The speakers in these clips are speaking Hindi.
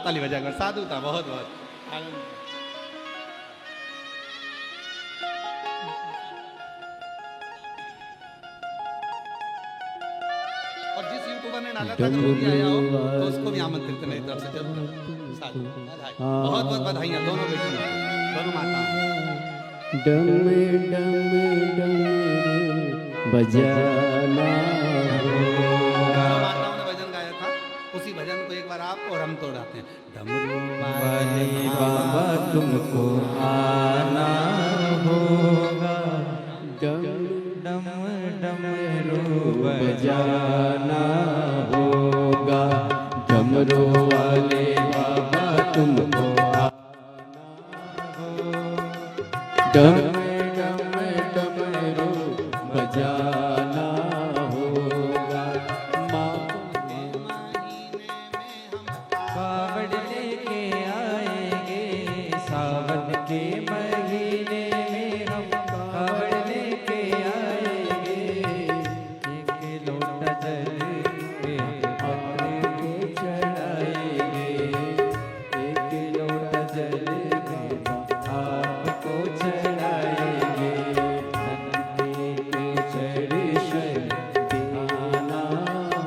ताली बजा कर साधु था बहुत बहुत आनंद। और जिस यूट्यूबर ने डाला था अगर वो भी आया हो तो उसको भी आमंत्रित मेरी तरफ से जरूर साधु बधाई बहुत बहुत बधाइयाँ दोनों बेटियों दोनों माताओं। डम डम डम बजाना माताओं ने भजन गाया था उसी भजन को एक बार आप और हम तोड़ाते हैं। डमरू वाले बाबा तुमको आना होगा, डम डम डमरू बजाना होगा, डमरू वाले बाबा तुमको आना होगा, डम डम डमरू बजाना होगा। माँ कावड़ लेके आएंगे, सावन के महीने में हम कावड़ लेके आएंगे, एक लोटा जल के अपने पे चढ़ाएंगे, एक लोटा जल में आपको चढ़ाएंगे, नंदी पे चढ़ दिखाना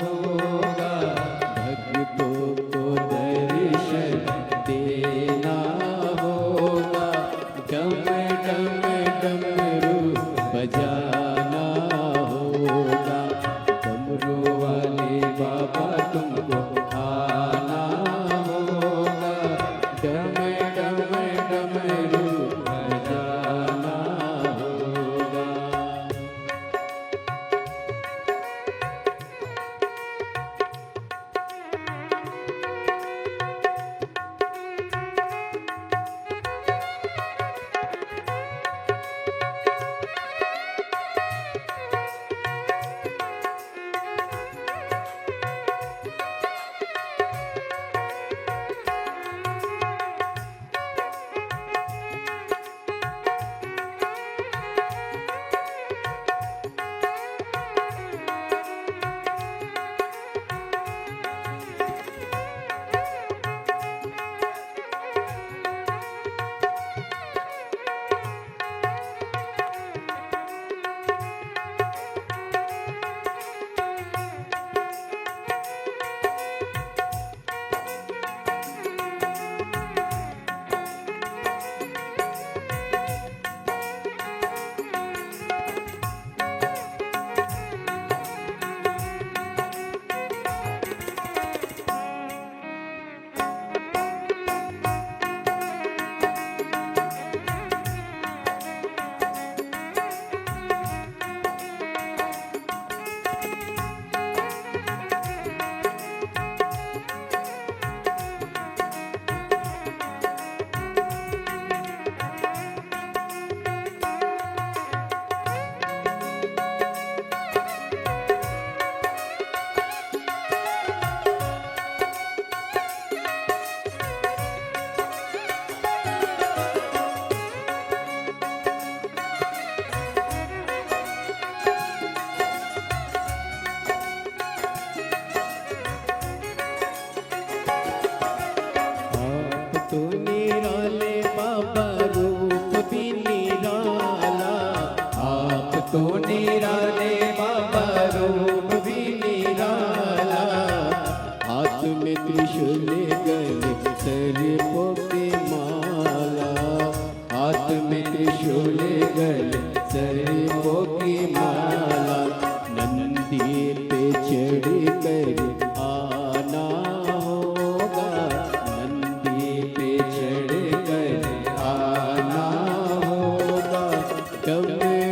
होगा, भक्तों को दर्शन देना होगा, डम डम डमरू बजाना होगा, डमरू वाले बाबा तुमको आना होगा, डम डम डमरू बजाना होगा। तो निराले बाबा रूप भी निराला, आप तो निराले बाबा रूप भी निराला, हाथ में त्रिशूल गले सर्पों की माला, हाथ में त्रिशूल गले सर्पों की माला, नंदी पे चढ़ कर आना होगा, नंदी पे चढ़ कर आना होगा, डम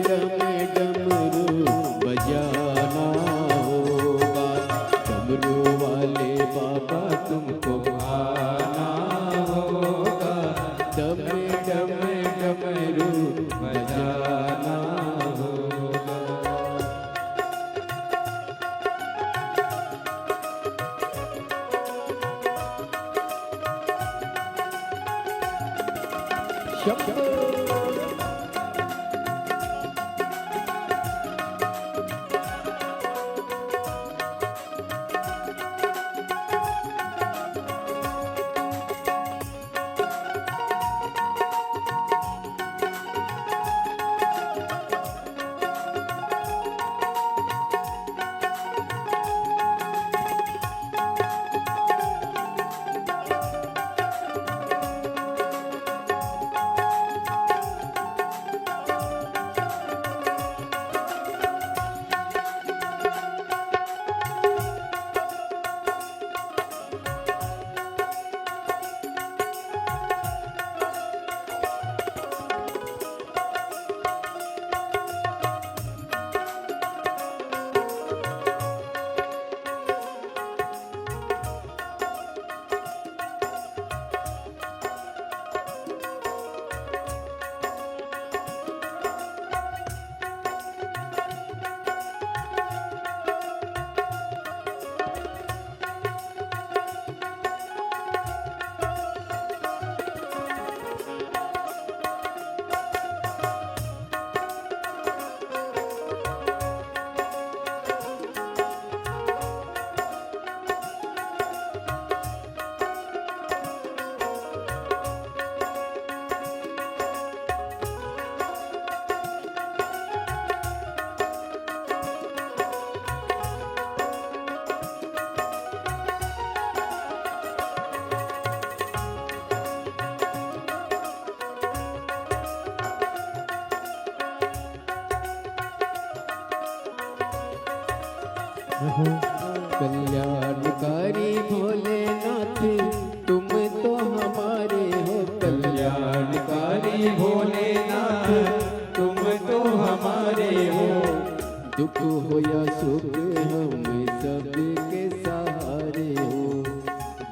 डम डमरू बजाना होगा, डमरू वाले बाबा तुमको आना होगा, डम डम डमरू बजाना होगा। शंभो कल्याणकारी भोलेनाथ तुम तो हमारे हो, कल्याणकारी भोलेनाथ तुम तो हमारे हो। दुख हो या सुख हम सबके सहारे हो,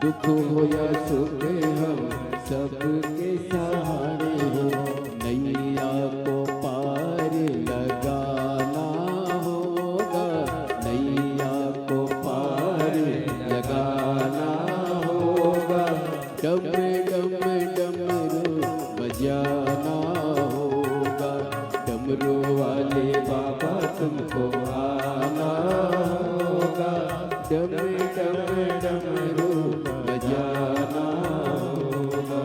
दुख हो या सुख हम सबके सहारे हो। नैया को पार लगाना होगा, नैया को पार लगाना होगा। डम डम डमरू बजाना होगा, डमरू वाले बाबा तुमको आना होगा। डम डम डमरू बजाना होगा।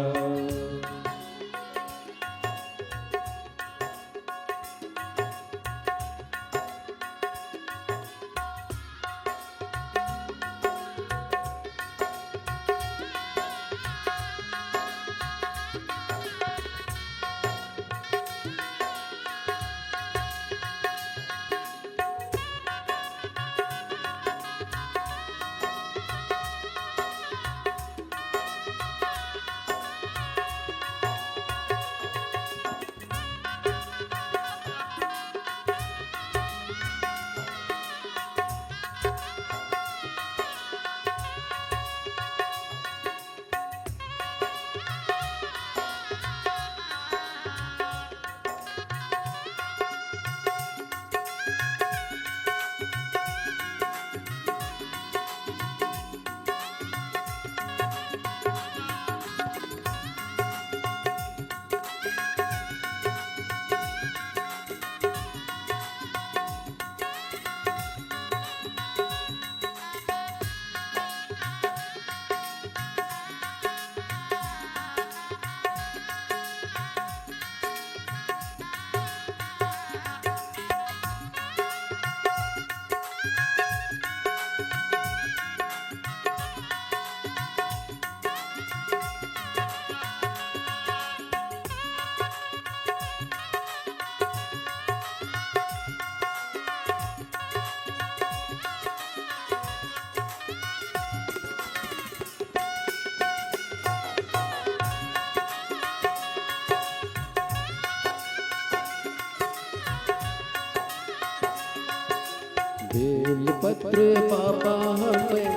बेलपत्र बाबा हमें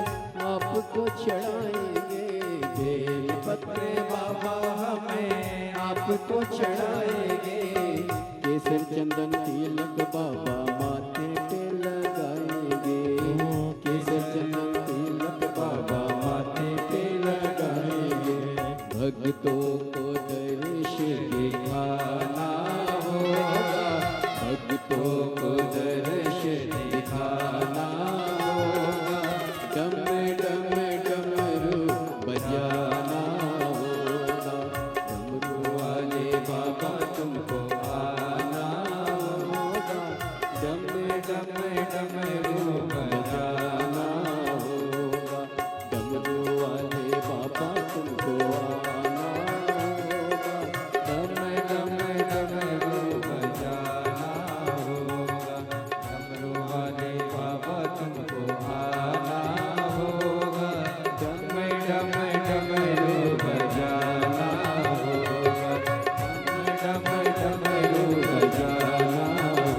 आपको चढ़ाएंगे, बेलपत्र बाबा हमें आपको चढ़ाएंगे। केसर चंदन तिलक बाबा माथे पे लगाएंगे, केसर चंदन तिलक बाबा माथे पे लगाएंगे। भक्तों को दर्श दिखाना होगा, भक्तों को दर्श दिखाना होगा। डम डम डमरू बजाना होगा, डमरू वाले बाबा तुमको आना होगा। डम डम डमरू बजाना होगा, डमरू वाले बाबा तुमको आना होगा। डम डम डमरू बजाना होगा, डमरू वाले बाबा तुमको आना होगा। डम डम डमरू बजाना होगा, डम डमरू बजाना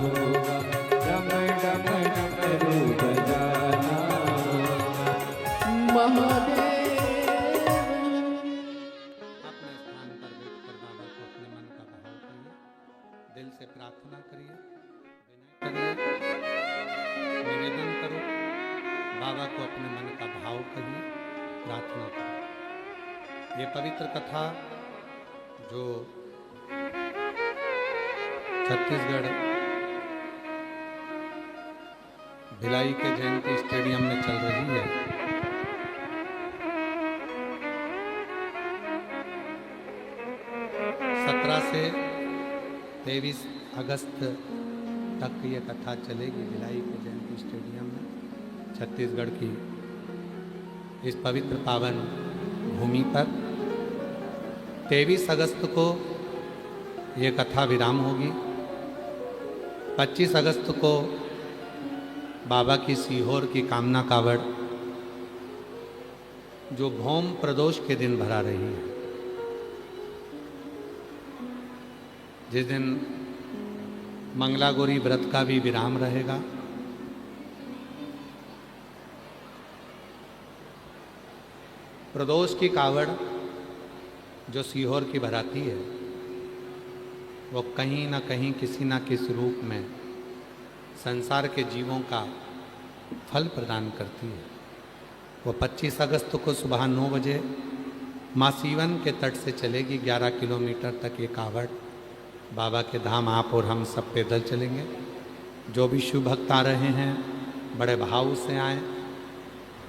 होगा, डम डम डमरू बजाना होगा। महादेव अपने स्थान पर बैठकर बाबा को अपने मन का भाव करिए, दिल से प्रार्थना करिए, विनय करिए, निवेदन करो, बाबा को अपने मन का भाव करिए, प्रार्थना करो। ये पवित्र कथा जो छत्तीसगढ़ भिलाई के जयंती स्टेडियम में चल रही है, 17 से 23 अगस्त तक ये कथा चलेगी भिलाई के जयंती स्टेडियम में, छत्तीसगढ़ की इस पवित्र पावन भूमि पर। 23 अगस्त को ये कथा विराम होगी, 25 अगस्त को बाबा की सीहोर की कामना कावड़ जो भौम प्रदोष के दिन भरा रही है, जिस दिन मंगलागौरी व्रत का भी विराम रहेगा। प्रदोष की कावड़ जो सीहोर की भराती है, वो कहीं ना कहीं किसी ना किसी रूप में संसार के जीवों का फल प्रदान करती है। वो 25 अगस्त को सुबह 9 बजे माँ सीवन के तट से चलेगी। 11 किलोमीटर तक ये कावड़ बाबा के धाम आप और हम सब पैदल चलेंगे। जो भी शिव भक्त आ रहे हैं बड़े भाव से आए,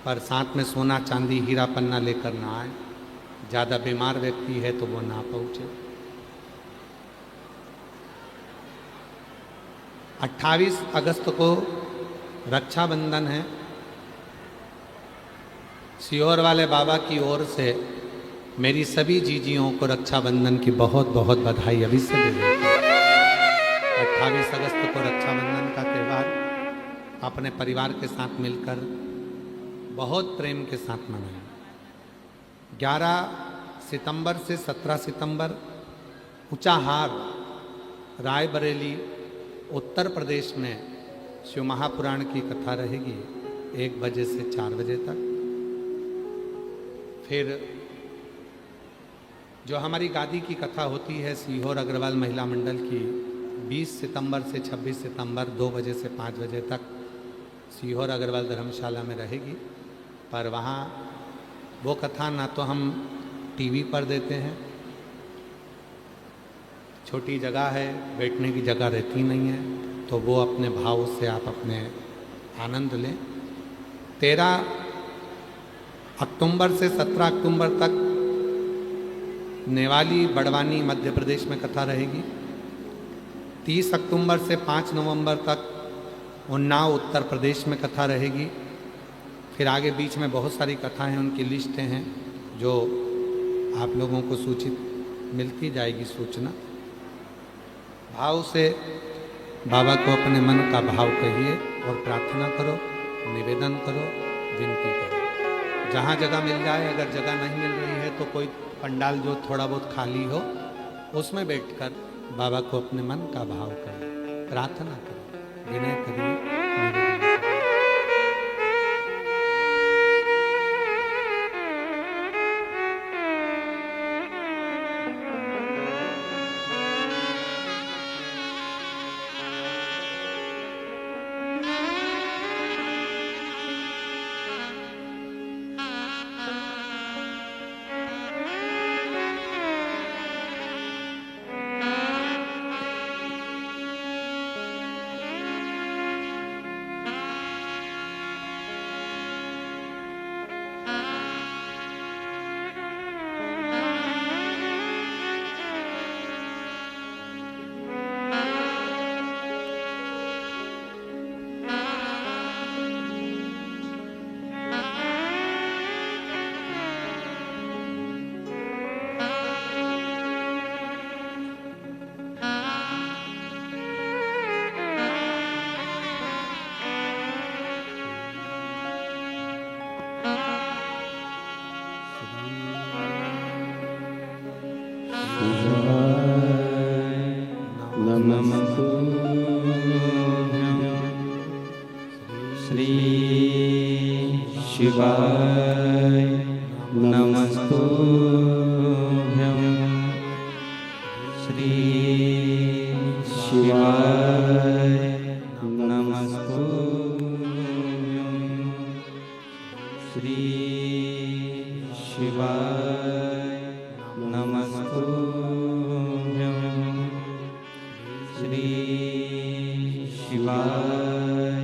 पर साथ में सोना चांदी हीरा पन्ना लेकर ना आए। ज़्यादा बीमार व्यक्ति है तो वो ना पहुँचे। 28 अगस्त को रक्षाबंधन है। सीहोर वाले बाबा की ओर से मेरी सभी जीजियों को रक्षाबंधन की बहुत बहुत बधाई अभी से दे देती हूं। 28 अगस्त को रक्षाबंधन का त्यौहार अपने परिवार के साथ मिलकर बहुत प्रेम के साथ मनाएं। 11 सितंबर से 17 सितंबर ऊंचाहार रायबरेली उत्तर प्रदेश में शिव महापुराण की कथा रहेगी 1 बजे से 4 बजे तक। फिर जो हमारी गादी की कथा होती है सीहोर अग्रवाल महिला मंडल की 20 सितंबर से 26 सितंबर 2 बजे से 5 बजे तक सीहोर अग्रवाल धर्मशाला में रहेगी। पर वहाँ वो कथा ना तो हम टीवी पर देते हैं, छोटी जगह है, बैठने की जगह रहती नहीं है, तो वो अपने भाव से आप अपने आनंद लें। 13 अक्टूबर से 17 अक्टूबर तक नेवाली बड़वानी मध्य प्रदेश में कथा रहेगी। 30 अक्टूबर से 5 नवंबर तक उन्नाव उत्तर प्रदेश में कथा रहेगी। फिर आगे बीच में बहुत सारी कथाएं, उनकी लिस्टें हैं जो आप लोगों को सूचित मिलती जाएगी सूचना। भाव से बाबा को अपने मन का भाव कहिए और प्रार्थना करो, निवेदन करो, विनती करो। जहाँ जगह मिल जाए, अगर जगह नहीं मिल रही है तो कोई पंडाल जो थोड़ा बहुत खाली हो उसमें बैठकर बाबा को अपने मन का भाव करिए, प्रार्थना करिए, विनय करिए, निवेदन करिए। श्री शिवाय नमस्तुभ्यं। श्री शिवाय नमस्तुभ्यं। श्री शिवाय नमस्तुभ्यं। श्री शिवाय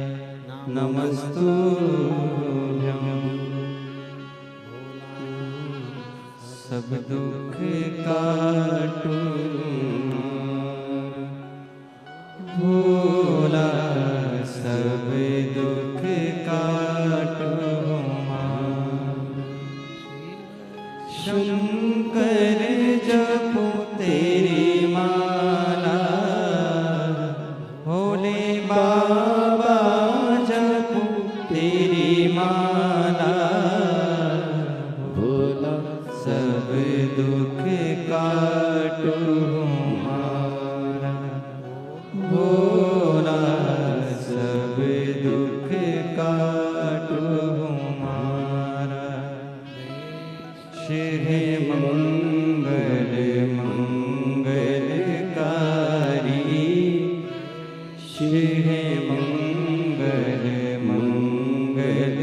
नमस्तुभ्यं। सब दुख काटू भोला, सब दुख काटू शंकर जपो तेरी माला, भोले बाबा जप भोला सब दुख काटो हमारा। श्री मंगल मंगलकारी, श्री मंगल मंगलकारी,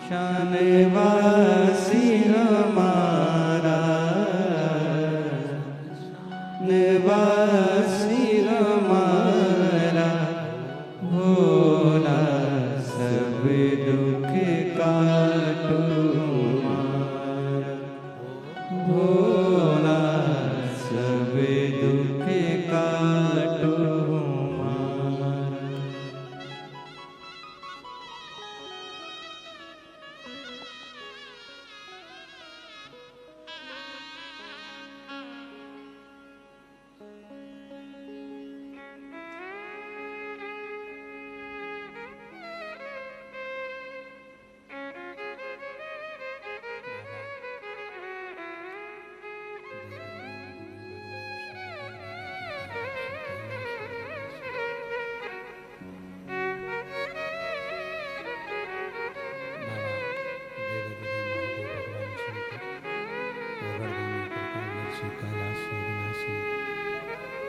शानवासी हमारा, निवासी हमारा, भोला सब दुख काटो हमारा। भोला सब दुख काटो हमारा।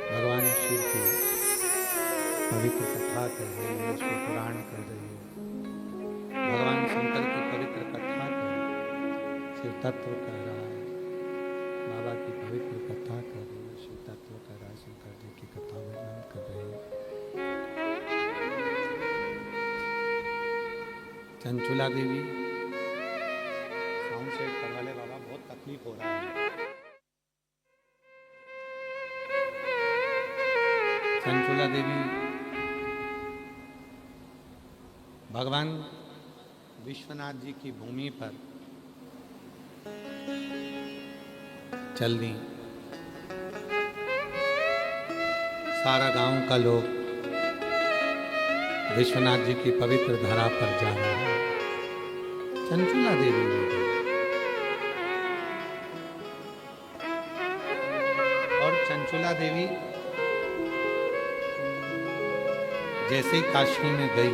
भगवान शिव की पवित्र कथा कर रही है, शिव पुराण कर रही है, भगवान शंकर की पवित्र कथा कर रही है, शिव तत्व कह रहा है, बाबा की पवित्र कथा कर रही है, शिव तत्व कह रहा है, शंकर जी की कथा वर्णन कर रही है। चंचुला देवी साउंड सेट करवा ले बाबा, बहुत तकलीफ हो रहा है। चंचुला देवी भगवान विश्वनाथ जी की भूमि पर चल दी। सारा गांव का लोग विश्वनाथ जी की पवित्र धरा पर जा रहा है। चंचुला देवी हो गई और चंचुला देवी जैसे ही काशी में गई,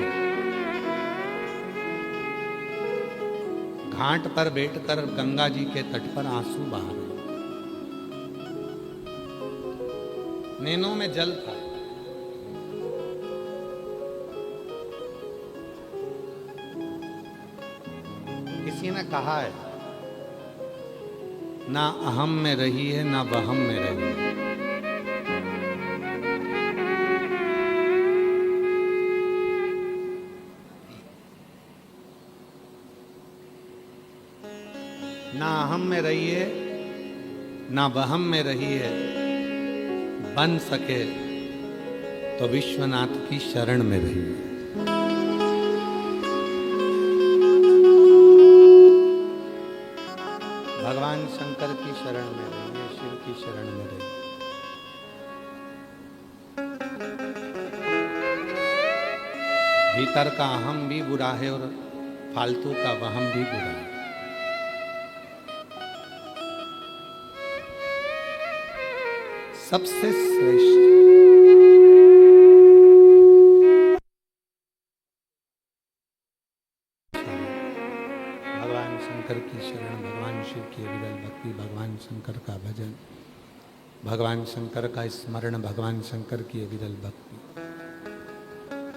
घाट पर बैठकर गंगा जी के तट पर आंसू बहा रहे। नैनों में जल था। किसी ने कहा है, ना अहम में रही है ना वहम में रही है। ना अहम में रही है ना वहम में रही है, बन सके तो विश्वनाथ की शरण में रही है। भगवान शंकर की शरण में रही है, शिव की शरण में रही है। भीतर का अहम भी बुरा है और फालतू का वहम भी बुरा है। सबसे श्रेष्ठ भगवान शंकर की शरण, भगवान शिव की अविरल भक्ति, भगवान शंकर का भजन, भगवान शंकर का स्मरण, भगवान शंकर की अविरल भक्ति,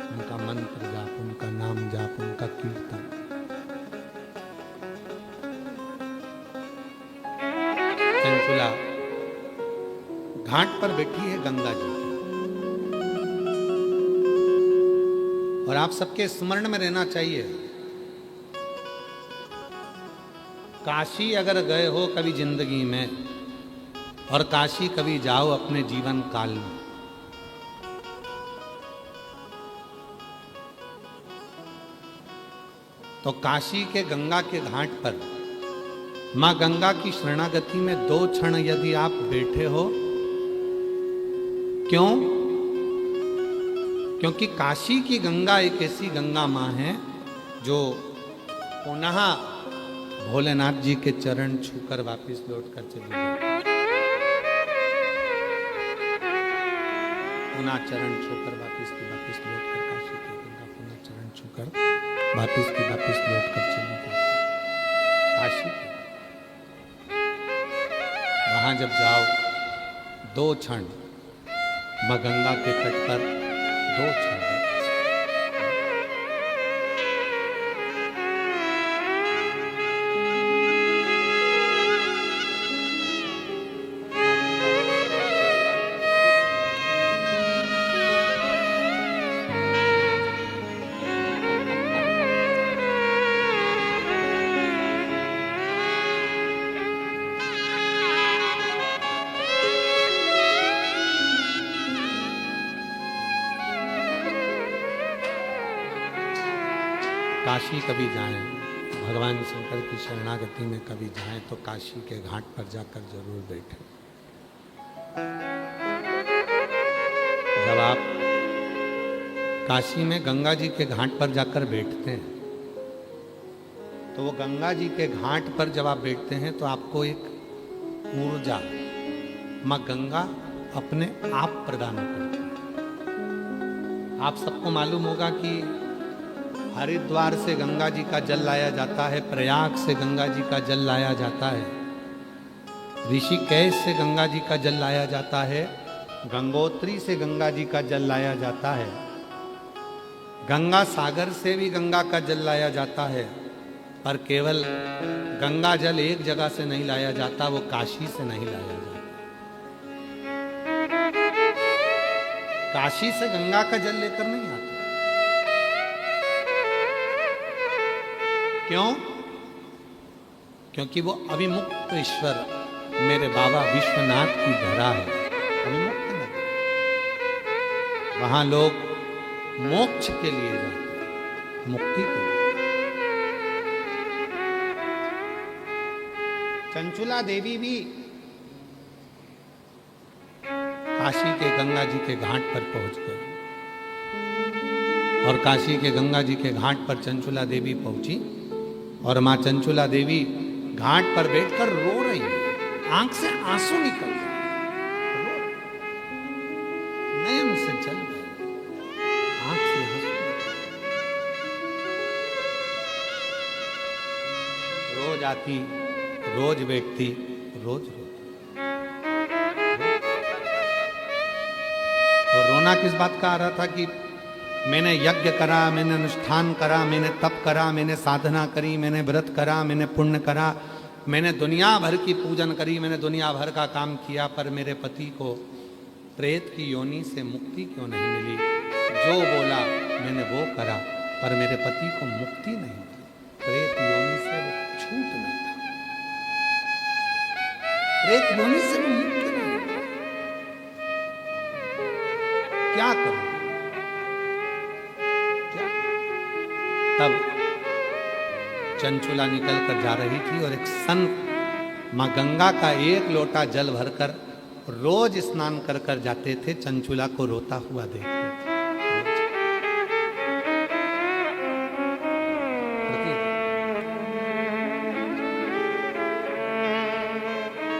उनका मंत्र जाप, उनका नाम जाप, उनका कीर्तन। चंचुला घाट पर बैठी है गंगा जी की, और आप सबके स्मरण में रहना चाहिए, काशी अगर गए हो कभी जिंदगी में, और काशी कभी जाओ अपने जीवन काल में, तो काशी के गंगा के घाट पर मां गंगा की शरणागति में 2 क्षण यदि आप बैठे हो, क्यों? क्योंकि काशी की गंगा एक ऐसी गंगा मां है जो पुनः भोलेनाथ जी के चरण छूकर वापस लौट कर चली गई। पुनः चरण छूकर वापिस की वापिस लौट कर काशी की गंगा पुनः चरण छूकर वापिस की वापिस लौट कर चली गई काशी की। वहां जब जाओ 2 क्षण मां गंगा के तट पर 2 क्षण काशी कभी जाएं, भगवान शंकर की शरणागति में कभी जाएं तो काशी के घाट पर जाकर जरूर बैठें। जब आप काशी में गंगा जी के घाट पर जाकर बैठते हैं तो वो गंगा जी के घाट पर जब आप बैठते हैं तो आपको एक ऊर्जा मां गंगा अपने आप प्रदान करती है। आप सबको मालूम होगा कि हरिद्वार से गंगा जी का जल लाया जाता है, प्रयाग से गंगा जी का जल लाया जाता है, ऋषिकेश से गंगा जी का जल लाया जाता है, गंगोत्री से गंगा जी का जल लाया जाता है, गंगा सागर से भी गंगा का जल लाया जाता है। पर केवल गंगा जल एक जगह से नहीं लाया जाता, वो काशी से नहीं लाया जाता। काशी से गंगा का जल लेकर नहीं आता। क्यों? क्योंकि वो अभिमुक्त ईश्वर मेरे बाबा विश्वनाथ की धरा है, अभिमुक्त नहीं। वहां लोग मोक्ष के लिए जाते हैं, मुक्ति के लिए। चंचुला देवी भी काशी के गंगा जी के घाट पर पहुंच गए और काशी के गंगा जी के घाट पर चंचुला देवी पहुंची और मां चंचुला देवी घाट पर बैठकर रो रही है, आंख से आंसू निकल रहे, नयन से जल रहे, आंख से आंसू। रोज आती, रोज बैठती, रोज रोती। और रोना किस बात का आ रहा था कि मैंने यज्ञ करा, मैंने अनुष्ठान करा, मैंने तप करा, मैंने साधना करी, मैंने व्रत करा, मैंने पुण्य करा, मैंने दुनिया भर की पूजन करी, मैंने दुनिया भर का काम किया, पर मेरे पति को प्रेत की योनि से मुक्ति क्यों नहीं मिली? जो बोला मैंने वो करा, पर मेरे पति को मुक्ति नहीं मिली। प्रेत योनि से वो छूट नहीं था, प्रेत योनि से वो मुक्त नहीं था। क्या करूं? तब चंचुला निकल कर जा रही थी और एक संत मां गंगा का 1 लोटा जल भरकर रोज स्नान कर कर जाते थे, चंचुला को रोता हुआ देखते थे।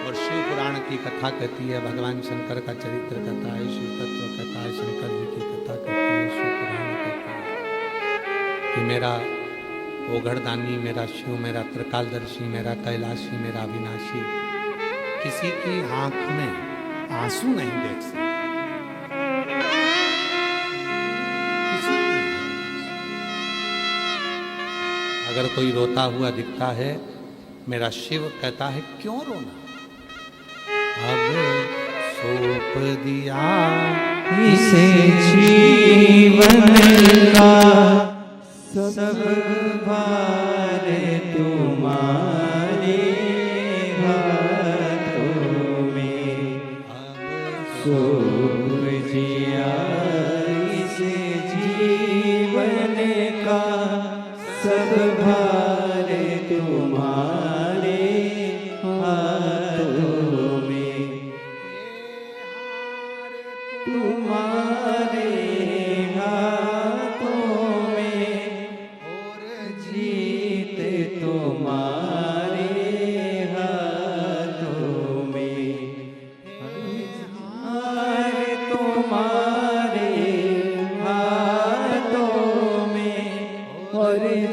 और शिव पुराण की कथा कहती है, भगवान शंकर का चरित्र कहता है, शिव तत्व कहता है, शंकर जी की कथा कहती है, शिव पुराण कहता है कि मेरा ओघड़दानी, मेरा शिव, मेरा त्रिकालदर्शी, मेरा कैलाशी, मेरा अविनाशी किसी की आंख में आंसू नहीं देख सकता। किसी की अगर कोई रोता हुआ दिखता है, मेरा शिव कहता है क्यों रोना, अब सौंप दिया इसे जीवन का सब भार तुम्हारे हाथों में, सौंप दिया इसे जीवन का सब भार तुम्हारे हाथों में, तुम्हारे तुम्हारे हाथों में, हार तुम्हारे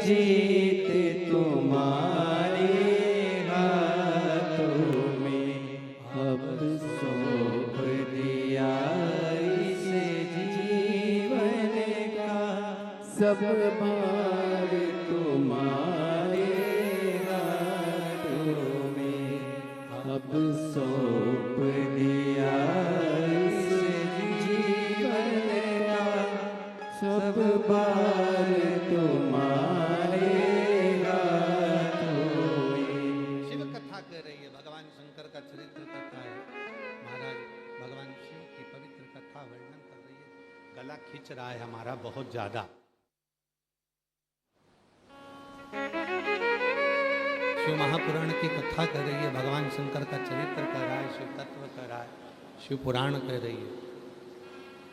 जीत तुम्हारे हाथों में, अब सौंप दिया इसे जीवन का सब भार तुम्हारे हाथों में, अब सौंप दिया इसे जीवन का सब भार तुम्हारे हाथों में। शिव कथा कह रही है, भगवान शंकर का चरित्र कथा है। महाराज भगवान शिव की पवित्र कथा वर्णन कर रही है। गला खींच रहा है हमारा बहुत ज्यादा। शिव महापुराण की कथा कर रही है, भगवान शंकर का चरित्र कर रहा है, शिव तत्व कर रहा है, शिव पुराण कह रही है,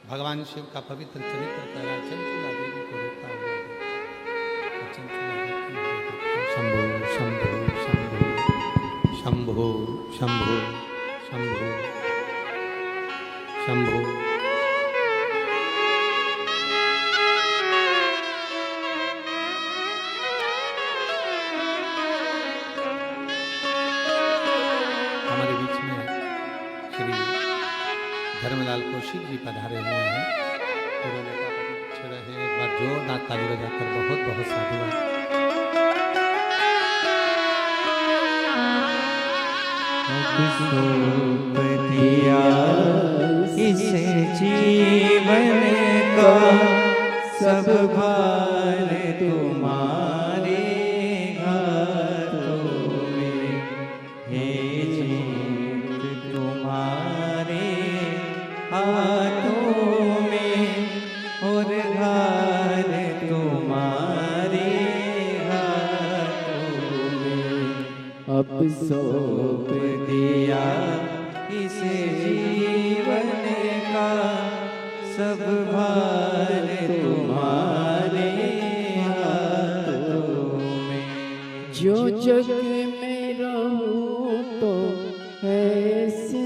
भगवान शिव का पवित्र चरित्र कर रहा है। चंचुला देवी को रोकता हुआ देखा। चंचुला देवी को देखा। शंभो शंभो शंभो शंभो शंभो शंभो शंभो। हमारे बीच में श्री धर्मलाल कौशिक जी पधारे हुए हैं। उन्होंने अच्छे रहे। एक बार जोरदार ताली बजाकर बहुत बहुत साधुवाद। सौंप दिया इसे जीवन का सब भार तुम्हारे हाथों में, हे जीत तुम्हारे हाथों में, और हार तुम्हारे हाथों में, अब सौंप दिया इसे जीवन का सब भार तुम्हारे हाथों में। जो जग में रहूं तो ऐसे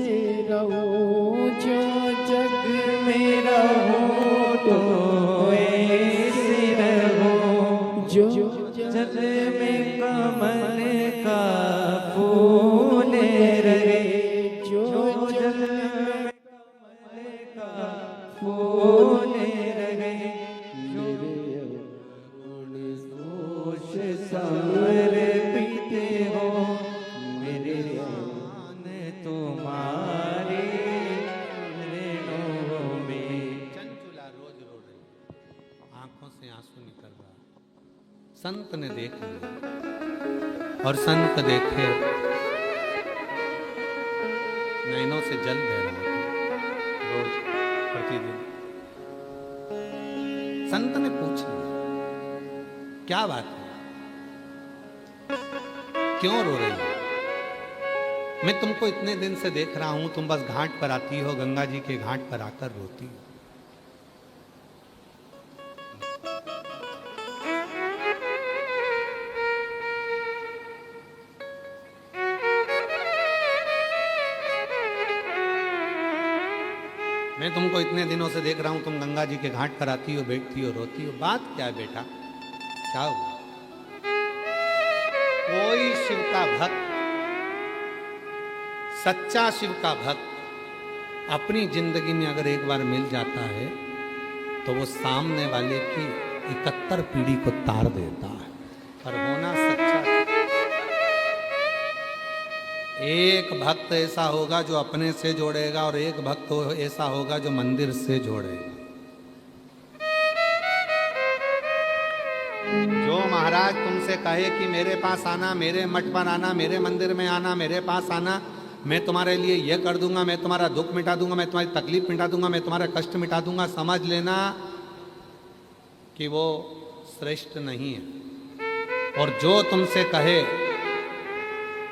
रहूं, जो जग में रहूं तो ऐसे रहूं, जो जल में कमल का फूल रहे, जो जल में कमल का फूल रहे, जो गुण दोष समर्पित हो, मेरे ध्यान तुम्हारे ऋणों में। चंचुला रोज रो रही, आंखों से आंसू निकल रहा। संत ने देख लिया और संत देखे नैनों से जल बह रहा था रोज प्रतिदिन। संत ने पूछ लिया, क्या बात है, क्यों रो रही हो? मैं तुमको इतने दिन से देख रहा हूं, तुम बस घाट पर आती हो, गंगा जी के घाट पर आकर रोती हो। मैं तुमको इतने दिनों से देख रहा हूं, तुम गंगा जी के घाट पर आती हो, बैठती हो, रोती हो। बात क्या है बेटा, क्या हुआ? कोई शिव का भक्त, सच्चा शिव का भक्त अपनी जिंदगी में अगर एक बार मिल जाता है तो वो सामने वाले की 71 पीढ़ी को तार देता है। और होना सच्चा, एक भक्त ऐसा होगा जो अपने से जोड़ेगा और एक भक्त ऐसा होगा जो मंदिर से जोड़ेगा। जो महाराज तुमसे कहे कि मेरे पास आना, मेरे मठ पर आना, मेरे मंदिर में आना, मेरे पास आना, मैं तुम्हारे लिए यह कर दूंगा, मैं तुम्हारा दुख मिटा दूंगा, मैं तुम्हारी तकलीफ मिटा दूंगा, मैं तुम्हारा कष्ट मिटा दूंगा, समझ लेना कि वो श्रेष्ठ नहीं है। और जो तुमसे कहे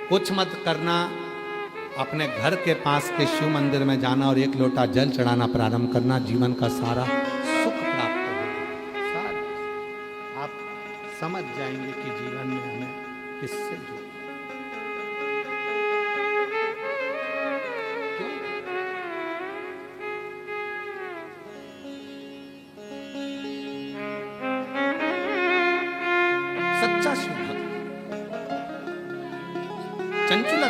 कुछ मत करना, अपने घर के पास के शिव मंदिर में जाना और एक लोटा जल चढ़ाना प्रारंभ करना, जीवन का सारा सुख प्राप्त होगा। सारा आप समझ जाएंगे कि जीवन में हमें किससे जुड़ना।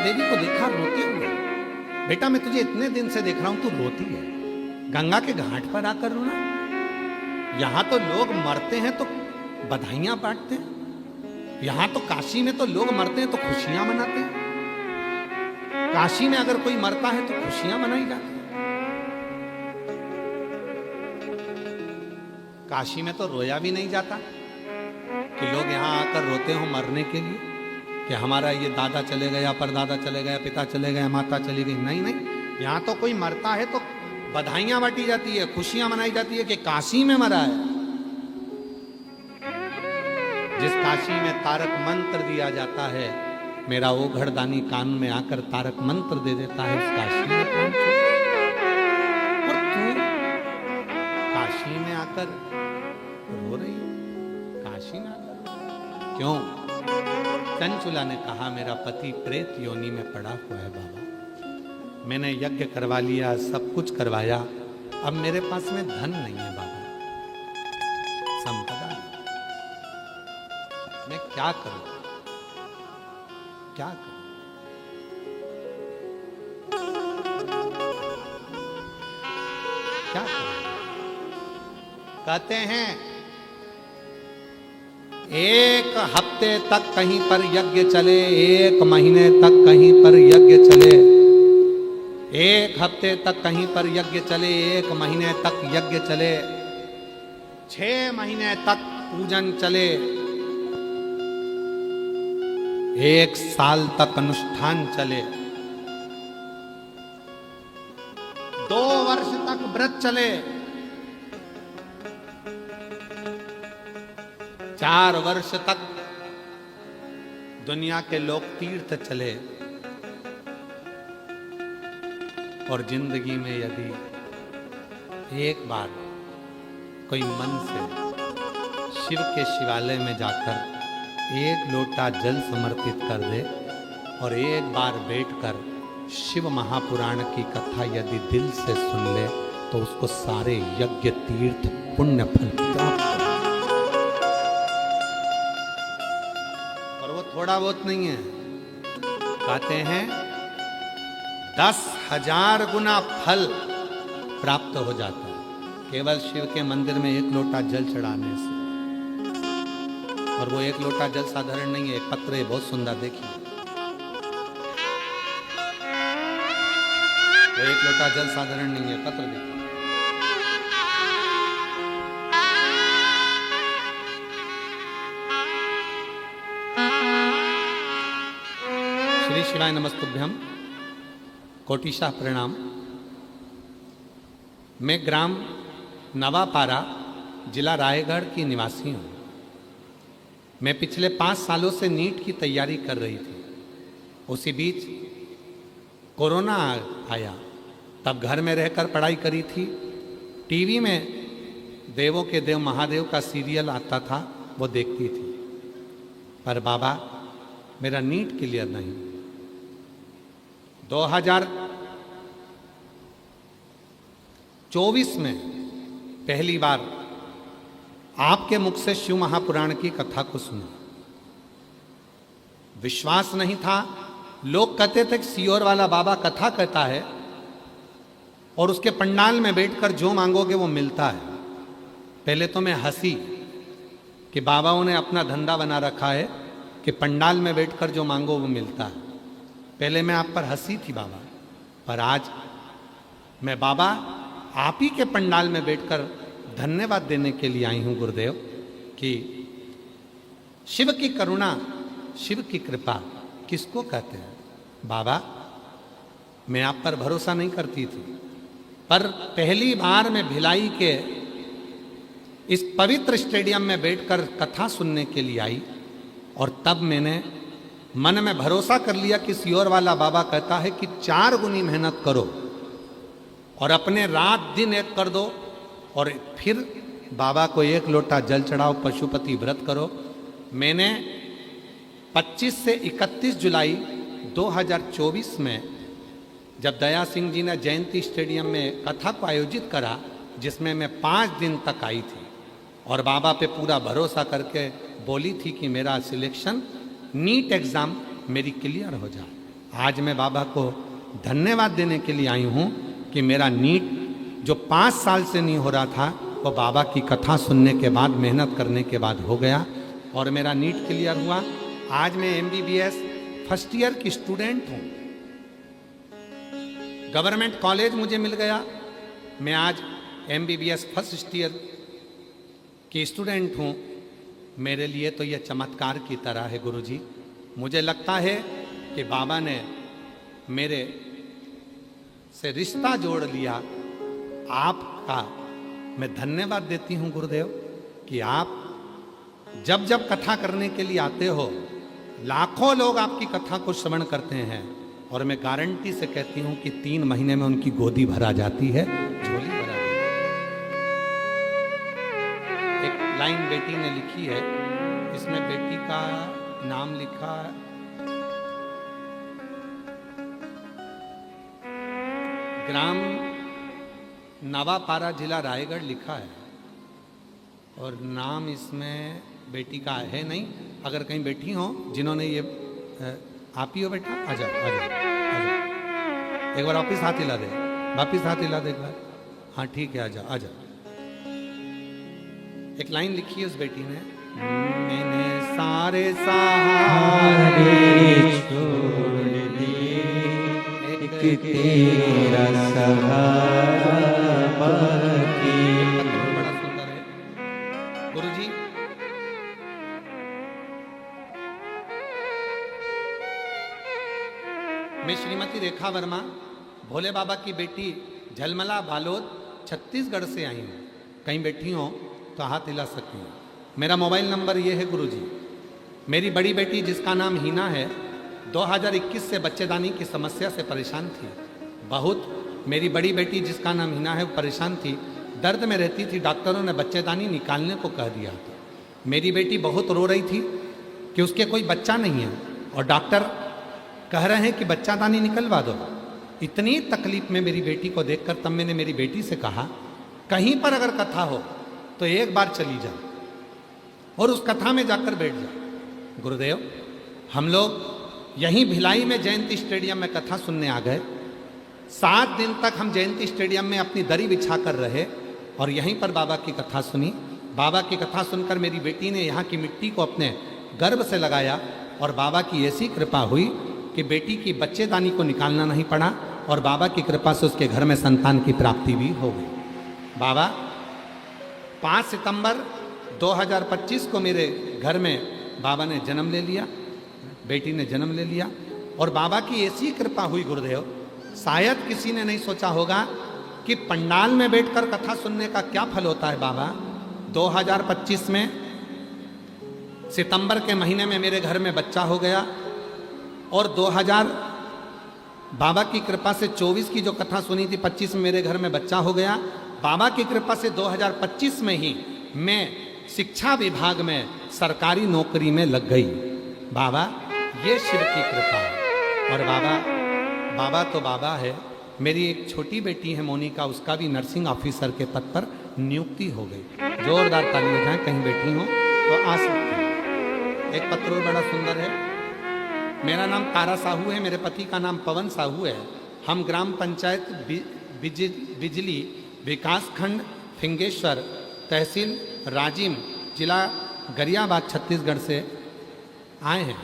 देवी को देखा रोते हुए। बेटा मैं तुझे इतने दिन से देख रहा हूं, तू रोती है, गंगा के घाट पर आकर रोना। यहां तो लोग मरते हैं तो बधाइयां बांटते हैं, यहां तो काशी में तो लोग मरते हैं तो खुशियां मनाते हैं। काशी में अगर कोई मरता है तो खुशियां मनाई जाती हैं। काशी में तो रोया भी नहीं जाता कि लोग यहां आकर रोते हो मरने के लिए कि हमारा ये दादा चले गया, परदादा चले गया, पिता चले गए, माता चली गई। नहीं नहीं, यहां तो कोई मरता है तो बधाइयां बांटी जाती है, खुशियां मनाई जाती है कि काशी में मरा है। जिस काशी में तारक मंत्र दिया जाता है, मेरा वो घरदानी कान में आकर तारक मंत्र दे देता है, उस काशी में प्राण छोड़। और तू काशी में आकर रो रही हो, काशी में आकर क्यों? चंचुला ने कहा मेरा पति प्रेत योनि में पड़ा हुआ है बाबा, मैंने यज्ञ करवा लिया, सब कुछ करवाया, अब मेरे पास में धन नहीं है बाबा, संपदा नहीं। मैं क्या करूं, क्या करूं? क्या करूं? कहते हैं एक हफ्ते तक कहीं पर यज्ञ चले, एक महीने तक कहीं पर यज्ञ चले, एक हफ्ते तक कहीं पर यज्ञ चले, एक महीने तक यज्ञ चले, 6 महीने तक पूजन चले, 1 साल तक अनुष्ठान चले, 2 वर्ष तक व्रत चले, 4 वर्ष तक दुनिया के लोग तीर्थ चले। और जिंदगी में यदि एक बार कोई मन से शिव के शिवालय में जाकर 1 लोटा जल समर्पित कर दे और एक बार बैठकर शिव महापुराण की कथा यदि दिल से सुन ले तो उसको सारे यज्ञ तीर्थ पुण्य फल प्राप्त हो। और वो थोड़ा बहुत नहीं है, कहते हैं 10,000 गुना फल प्राप्त हो जाता है केवल शिव के मंदिर में 1 लोटा जल चढ़ाने से। और वो 1 लोटा जल साधारण नहीं है, एक पत्र है बहुत सुंदर, देखिए वो 1 लोटा जल साधारण नहीं है, पत्र देखिए। श्री शिवाय नमस्तुभ्यम, कोटिशाह प्रणाम। मैं ग्राम नवापारा, जिला रायगढ़ की निवासी हूँ। मैं पिछले 5 सालों से नीट की तैयारी कर रही थी। उसी बीच कोरोना आया, तब घर में रहकर पढ़ाई करी थी। टीवी में देवों के देव महादेव का सीरियल आता था, वो देखती थी। पर बाबा मेरा नीट क्लियर नहीं। 2024 में पहली बार आपके मुख से शिव महापुराण की कथा को सुना। विश्वास नहीं था। लोग कहते थे कि सियोर वाला बाबा कथा कहता है और उसके पंडाल में बैठकर जो मांगोगे वो मिलता है। पहले तो मैं हंसी कि बाबाओं ने अपना धंधा बना रखा है कि पंडाल में बैठकर जो मांगो वो मिलता है। पहले मैं आप पर हंसी थी बाबा, पर आज मैं बाबा आप ही के पंडाल में बैठकर धन्यवाद देने के लिए आई हूँ गुरुदेव कि शिव की करुणा, शिव की कृपा किसको कहते हैं। बाबा मैं आप पर भरोसा नहीं करती थी, पर पहली बार मैं भिलाई के इस पवित्र स्टेडियम में बैठकर कथा सुनने के लिए आई और तब मैंने मन में भरोसा कर लिया कि सियोर वाला बाबा कहता है कि 4 गुनी मेहनत करो और अपने रात दिन एक कर दो और फिर बाबा को 1 लोटा जल चढ़ाओ, पशुपति व्रत करो। मैंने 25 से 31 जुलाई 2024 में जब दया सिंह जी ने जयंती स्टेडियम में कथा को आयोजित करा, जिसमें मैं 5 दिन तक आई थी और बाबा पे पूरा भरोसा करके बोली थी कि मेरा सिलेक्शन नीट एग्ज़ाम मेरी क्लियर हो जाए। आज मैं बाबा को धन्यवाद देने के लिए आई हूँ कि मेरा नीट जो 5 साल से नहीं हो रहा था वो बाबा की कथा सुनने के बाद, मेहनत करने के बाद हो गया और मेरा नीट क्लियर हुआ। आज मैं MBBS फर्स्ट ईयर की स्टूडेंट हूँ। गवर्नमेंट कॉलेज मुझे मिल गया। मैं आज MBBS फर्स्ट ईयर की स्टूडेंट हूँ। मेरे लिए तो यह चमत्कार की तरह है गुरुजी। मुझे लगता है कि बाबा ने मेरे से रिश्ता जोड़ लिया। आपका मैं धन्यवाद देती हूँ गुरुदेव कि आप जब जब कथा करने के लिए आते हो, लाखों लोग आपकी कथा को श्रवण करते हैं और मैं गारंटी से कहती हूँ कि 3 महीने में उनकी गोदी भरा जाती है, झोली भरा जाती है। एक लाइन बेटी ने लिखी है, इसमें बेटी का नाम लिखा ग्राम नवापारा, जिला रायगढ़ लिखा है और नाम इसमें बेटी का है नहीं। अगर कहीं बैठी हो जिन्होंने ये आप ही हो बेटा, आ जाओ आ जाओ आ जाओ, एक बार वापिस हाथ हिला दे, वापिस हाथ हिला दे एक बार। हाँ ठीक है, आ जाओ आ जाओ। एक लाइन लिखी है उस बेटी ने, मैंने सारे सहारे छोड़ दिए, एक तेरा सहारा बाकी। बड़ा सुंदर है गुरुजी। मैं श्रीमती रेखा वर्मा, भोले बाबा की बेटी, झलमला बालोद, छत्तीसगढ़ से आई हूँ। कहीं बैठी हो तो हाथ हिला सकती हूँ। मेरा मोबाइल नंबर ये है गुरुजी। मेरी बड़ी बेटी जिसका नाम हीना है, 2021 से बच्चेदानी की समस्या से परेशान थी बहुत। मेरी बड़ी बेटी जिसका नाम हीना है वो परेशान थी, दर्द में रहती थी। डॉक्टरों ने बच्चेदानी निकालने को कह दिया। मेरी बेटी बहुत रो रही थी कि उसके कोई बच्चा नहीं है और डॉक्टर कह रहे हैं कि बच्चादानी निकलवा दो। इतनी तकलीफ में मेरी बेटी को देखकर तब मैंने मेरी बेटी से कहा, कहीं पर अगर कथा हो तो एक बार चली जा और उस कथा में जाकर बैठ जा। गुरुदेव, हम लोग यहीं भिलाई में जयंती स्टेडियम में कथा सुनने आ गए। 7 दिन तक हम जयंती स्टेडियम में अपनी दरी बिछा कर रहे और यहीं पर बाबा की कथा सुनी। बाबा की कथा सुनकर मेरी बेटी ने यहाँ की मिट्टी को अपने गर्भ से लगाया और बाबा की ऐसी कृपा हुई कि बेटी की बच्चेदानी को निकालना नहीं पड़ा और बाबा की कृपा से उसके घर में संतान की प्राप्ति भी हो गई। बाबा 5 सितंबर 2025 को मेरे घर में बाबा ने जन्म ले लिया, बेटी ने जन्म ले लिया और बाबा की ऐसी कृपा हुई गुरुदेव, शायद किसी ने नहीं सोचा होगा कि पंडाल में बैठकर कथा सुनने का क्या फल होता है। बाबा 2025 में सितंबर के महीने में मेरे घर में बच्चा हो गया और 2000 बाबा की कृपा से 24 की जो कथा सुनी थी 25 में मेरे घर में बच्चा हो गया। बाबा की कृपा से 2025 में ही मैं शिक्षा विभाग में सरकारी नौकरी में लग गई। बाबा ये शिव की कृपा है। और बाबा तो बाबा है। मेरी एक छोटी बेटी है मोनिका, उसका भी नर्सिंग ऑफिसर के पद पर नियुक्ति हो गई। जोरदार ताली बजाएं, कहीं बैठी हो तो आ सकती हैं। एक पत्र और बड़ा सुंदर है। मेरा नाम तारा साहू है, मेरे पति का नाम पवन साहू है। हम ग्राम पंचायत बिजली विकास खंड फिंगेश्वर, तहसील राजिम, जिला गरियाबाद, छत्तीसगढ़ से आए हैं।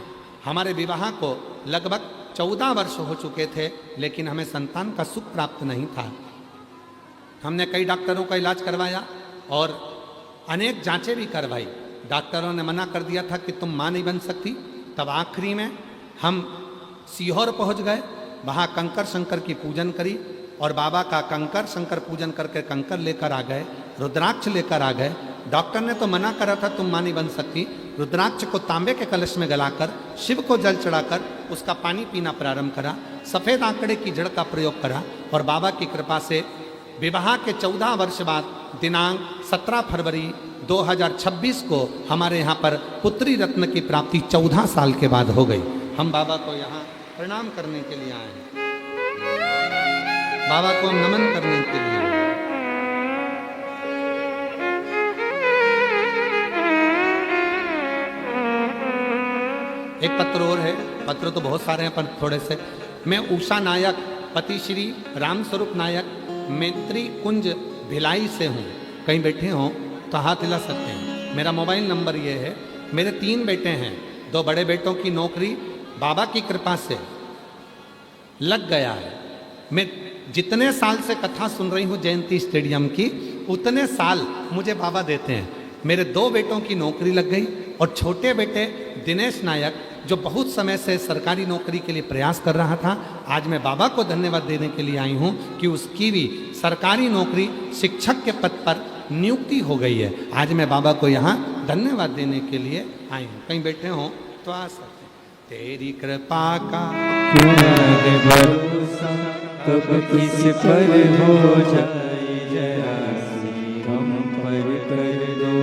हमारे विवाह को लगभग 14 वर्ष हो चुके थे, लेकिन हमें संतान का सुख प्राप्त नहीं था। हमने कई डॉक्टरों का इलाज करवाया और अनेक जांचें भी करवाई। डॉक्टरों ने मना कर दिया था कि तुम माँ नहीं बन सकती। तब आखिरी में हम सीहोर पहुंच गए, वहाँ कंकर शंकर की पूजन करी और बाबा का कंकर शंकर पूजन करके कंकर लेकर आ गए, रुद्राक्ष लेकर आ गए। डॉक्टर ने तो मना करा था तुम माँ नहीं बन सकती। रुद्राक्ष को तांबे के कलश में गलाकर शिव को जल चढ़ाकर उसका पानी पीना प्रारंभ करा। सफ़ेद आंकड़े की जड़ का प्रयोग करा और बाबा की कृपा से विवाह के 14 वर्ष बाद दिनांक 17 फरवरी 2026 को हमारे यहाँ पर पुत्री रत्न की प्राप्ति 14 साल के बाद हो गई। हम बाबा को यहाँ प्रणाम करने के लिए आए हैं, बाबा को हम नमन करने के लिए आए हैं। एक पत्र और है, पत्र तो बहुत सारे हैं पर थोड़े से मैं उषा नायक, पति श्री रामस्वरूप नायक, मैत्री कुंज भिलाई से हूँ। कहीं बैठे हों तो हाथ हिला सकते हैं। मेरा मोबाइल नंबर ये है। मेरे 3 बेटे हैं, 2 बड़े बेटों की नौकरी बाबा की कृपा से लग गया है। मैं जितने साल से कथा सुन रही हूँ जयंती स्टेडियम की, उतने साल मुझे बाबा देते हैं। मेरे 2 बेटों की नौकरी लग गई और छोटे बेटे दिनेश नायक, जो बहुत समय से सरकारी नौकरी के लिए प्रयास कर रहा था, आज मैं बाबा को धन्यवाद देने के लिए आई हूँ कि उसकी भी सरकारी नौकरी शिक्षक के पद पर नियुक्ति हो गई है। आज मैं बाबा को यहाँ धन्यवाद देने के लिए आई हूँ। कहीं बैठे हों तो आ सकते। तेरी कृपा का क्या है भरोसा, कब किस पर हो जाए, जरा सी हम पर कर दो,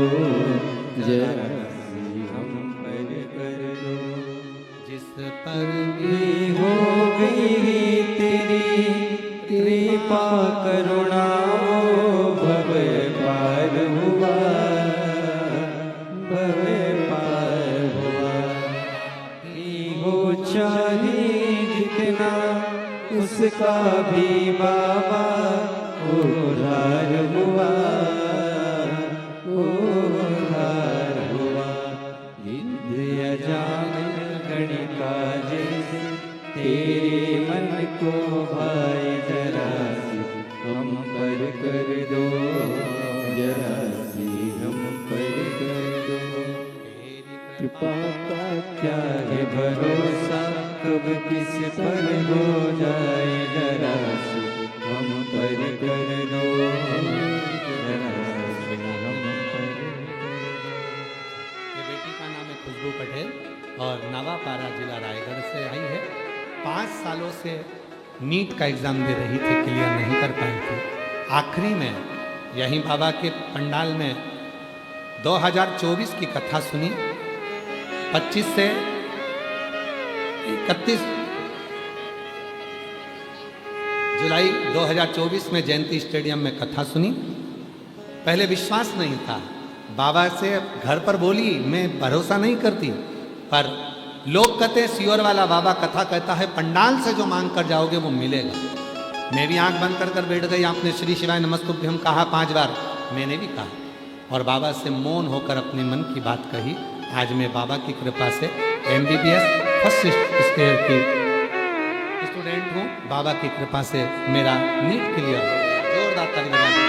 जरा सी हम पर कर दो। जिस पर भी हो गई तेरी कृपा करुणा, वो भव पार हुआ, भव पार हुआ। हो चाहे जितना उसका भी बाबा उधार हुआ, उधार हुआ। विद्या जान गणिका जैसे तेरे मन को भाई, जरा सी हम पर कर दो, जरा सी हम पर कर दो। कृपा का क्या है भरोसा, कब किस पर हो जाए, जरा सी हम पर कर दो, जरा सी हम पर कर दो। ये बेटी का नाम है खुशबू पटेल और नवापारा जिला रायगढ़ से आई है। 5 सालों से नीट का एग्ज़ाम दे रही थी, क्लियर नहीं कर पाई थी। आखिरी में यहीं बाबा के पंडाल में 2024 की कथा सुनी। 25 से 31 जुलाई 2024 में जयंती स्टेडियम में कथा सुनी। पहले विश्वास नहीं था। बाबा से घर पर बोली, मैं भरोसा नहीं करती, पर लोग कहते हैं सियोर वाला बाबा कथा कहता है पंडाल से जो मांग कर जाओगे वो मिलेगा। मैं भी आंख बंद कर बैठ गई। आपने श्री शिवाय नमस्तुभ्यम कहा 5 बार, मैंने भी कहा और बाबा से मौन होकर अपने मन की बात कही। आज मैं बाबा की कृपा से MBBS फर्स्ट ईयर की स्टूडेंट हूँ। बाबा की कृपा से मेरा नीट क्लियर हो गया। जोरदार ताली बजा दीजिए।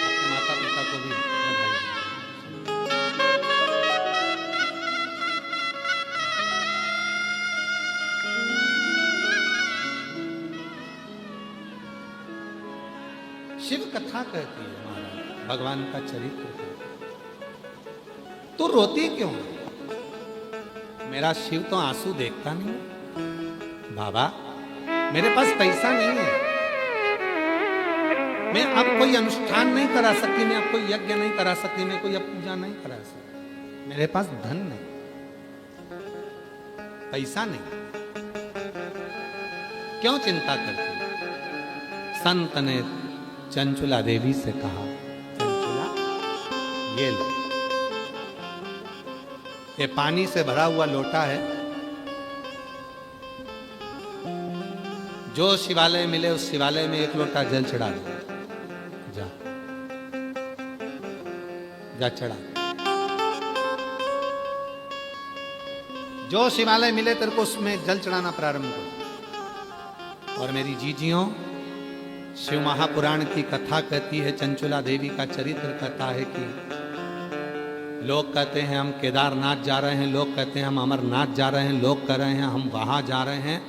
अपने माता पिता को भी बधाई। शिव कथा कहती है महाराज, भगवान का चरित्र कहती है। तो रोती क्यों है? मेरा शिव तो आंसू देखता नहीं। बाबा मेरे पास पैसा नहीं है, मैं अब कोई अनुष्ठान नहीं करा सकती, मैं अब कोई यज्ञ नहीं करा सकती, मैं कोई अब पूजा नहीं करा सकती। मेरे पास धन नहीं, पैसा नहीं, क्यों चिंता करती? संत ने चंचुला देवी से कहा, चंचुला ये लो, ये पानी से भरा हुआ लोटा है, जो शिवालय मिले उस शिवालय में 1 लोटा जल चढ़ा दो। जा जा चढ़ा। जो शिवालय मिले तेरे को उसमें जल चढ़ाना प्रारंभ करो। और मेरी जीजियों, शिव महापुराण की कथा कहती है, चंचुला देवी का चरित्र कहता है कि लोग कहते हैं हम केदारनाथ जा रहे हैं, लोग कहते हैं हम अमरनाथ जा रहे हैं, लोग कह रहे हैं हम वहाँ जा रहे हैं।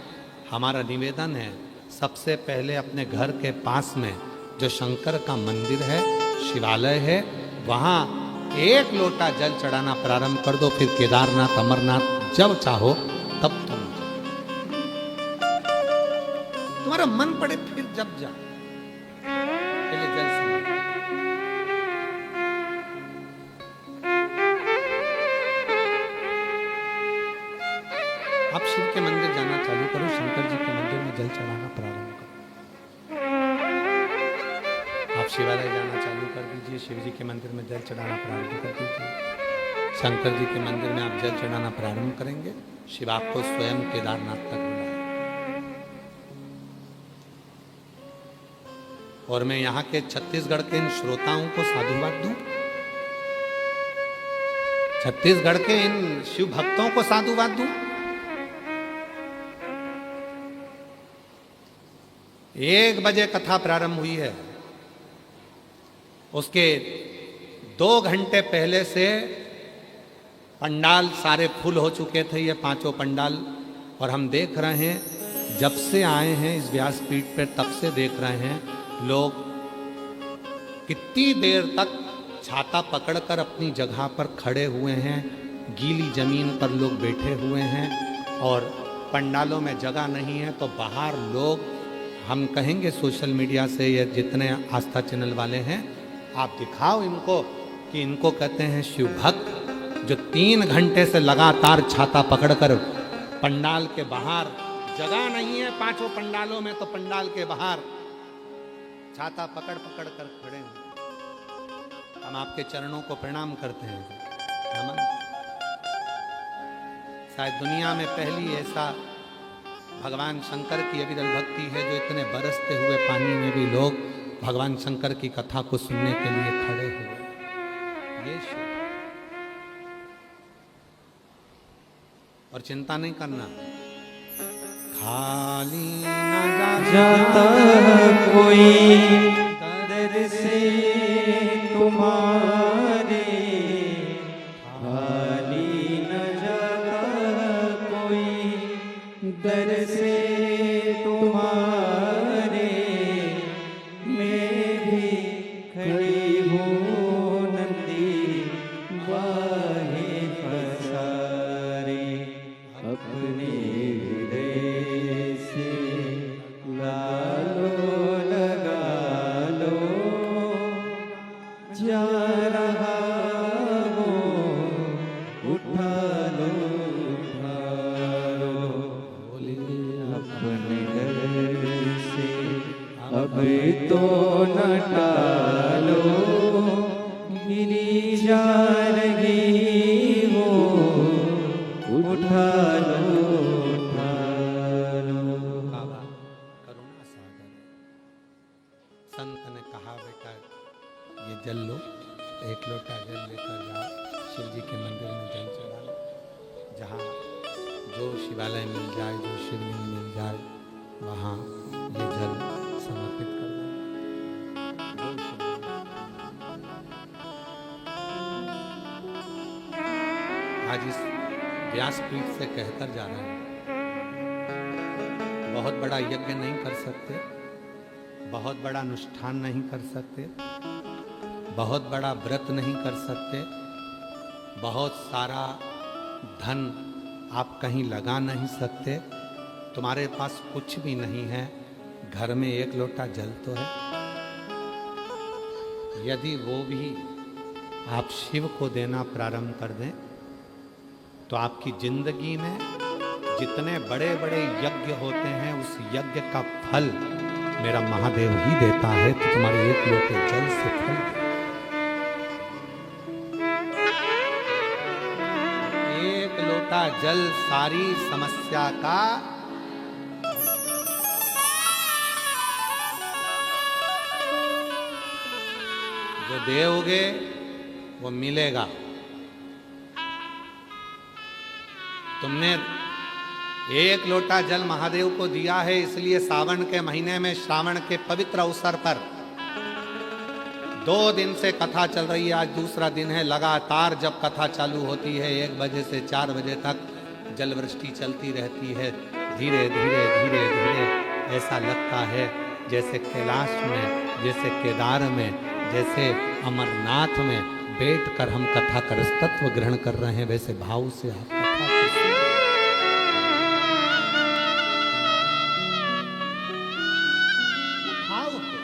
हमारा निवेदन है, सबसे पहले अपने घर के पास में जो शंकर का मंदिर है, शिवालय है, वहाँ 1 लोटा जल चढ़ाना प्रारंभ कर दो। फिर केदारनाथ अमरनाथ जब चाहो तब तुम तुम्हारा मन पड़े फिर जब जा, पहले जल समर्पण। आप शिव के मंदिर जाना चालू करो, शंकर जी के मंदिर में जल चढ़ाना प्रारंभ करो। आप शिवालय जाना चालू कर दीजिए, शिव जी के मंदिर में जल चढ़ाना प्रारंभ कर दीजिए। शंकर जी के मंदिर में आप जल चढ़ाना प्रारंभ करेंगे, शिव आपको स्वयं केदारनाथ तक बुलाएगा। और मैं यहाँ के छत्तीसगढ़ के इन श्रोताओं को साधुवाद दूं, छत्तीसगढ़ के इन शिव भक्तों को साधुवाद दूं। 1 बजे कथा प्रारंभ हुई है, उसके 2 घंटे पहले से पंडाल सारे फुल हो चुके थे, ये 5 पंडाल। और हम देख रहे हैं जब से आए हैं इस व्यासपीठ पर तब से देख रहे हैं लोग कितनी देर तक छाता पकड़कर अपनी जगह पर खड़े हुए हैं, गीली जमीन पर लोग बैठे हुए हैं और पंडालों में जगह नहीं है तो बाहर लोग, हम कहेंगे सोशल मीडिया से ये जितने आस्था चैनल वाले हैं, आप दिखाओ इनको कि इनको कहते हैं शिव भक्त, जो 3 घंटे से लगातार छाता पकड़कर पंडाल के बाहर, जगह नहीं है 5 पंडालों में तो पंडाल के बाहर छाता पकड़ पकड़ कर खड़े हैं। हम आपके चरणों को प्रणाम करते हैं, नमन। शायद दुनिया में पहली ऐसा भगवान शंकर की अविरल भक्ति है जो इतने बरसते हुए पानी में भी लोग भगवान शंकर की कथा को सुनने के लिए खड़े हुए। ये शिव। और चिंता नहीं करना, खाली न जाता कोई दर से तुम्हारे, खाली न जाता कोई दर से तुम्हारे, मैं भी खड़ी हूँ नंदी बाहे पसारे, अपने हृदय से लालो लगा लो, जा रहा हो उठा लो, उठा लो, अपने घर से अब तो न टालो, गिरी जा रही हो उठा लो, उठा लो। बाबा करुणा सागर। संत ने कहा बेटा ये जल लो, 1 लोटा जल लेकर जाओ, शिव जी के मंदिर में जल चढ़ाओ, जहाँ जो शिवालय मिल जाए, जो शिवलिंग मिल जाए, वहाँ ये जल समर्पित कर दो। जो शिवलिंग। आज इस व्यासपीठ से कहकर जा रहे हैं, बहुत बड़ा यज्ञ नहीं कर सकते, बहुत बड़ा अनुष्ठान नहीं कर सकते, बहुत बड़ा व्रत नहीं कर सकते, बहुत सारा धन आप कहीं लगा नहीं सकते, तुम्हारे पास कुछ भी नहीं है, घर में 1 लोटा जल तो है। यदि वो भी आप शिव को देना प्रारंभ कर दें तो आपकी जिंदगी में जितने बड़े बड़े यज्ञ होते हैं उस यज्ञ का फल मेरा महादेव ही देता है। तो तुम्हारे 1 लोटे जल से फल, 1 लोटा जल सारी समस्या का जो दोगे वो मिलेगा। तुमने 1 लोटा जल महादेव को दिया है, इसलिए सावन के महीने में श्रावण के पवित्र अवसर पर 2 दिन से कथा चल रही है, आज दूसरा दिन है। लगातार जब कथा चालू होती है 1 बजे से 4 बजे तक जल वृष्टि चलती रहती है। धीरे धीरे धीरे धीरे ऐसा लगता है जैसे कैलाश में, जैसे केदार में, जैसे अमरनाथ में बैठकर हम कथा का रसतत्व ग्रहण कर रहे हैं, वैसे भाव से आप कथा को सुनिए। भाव को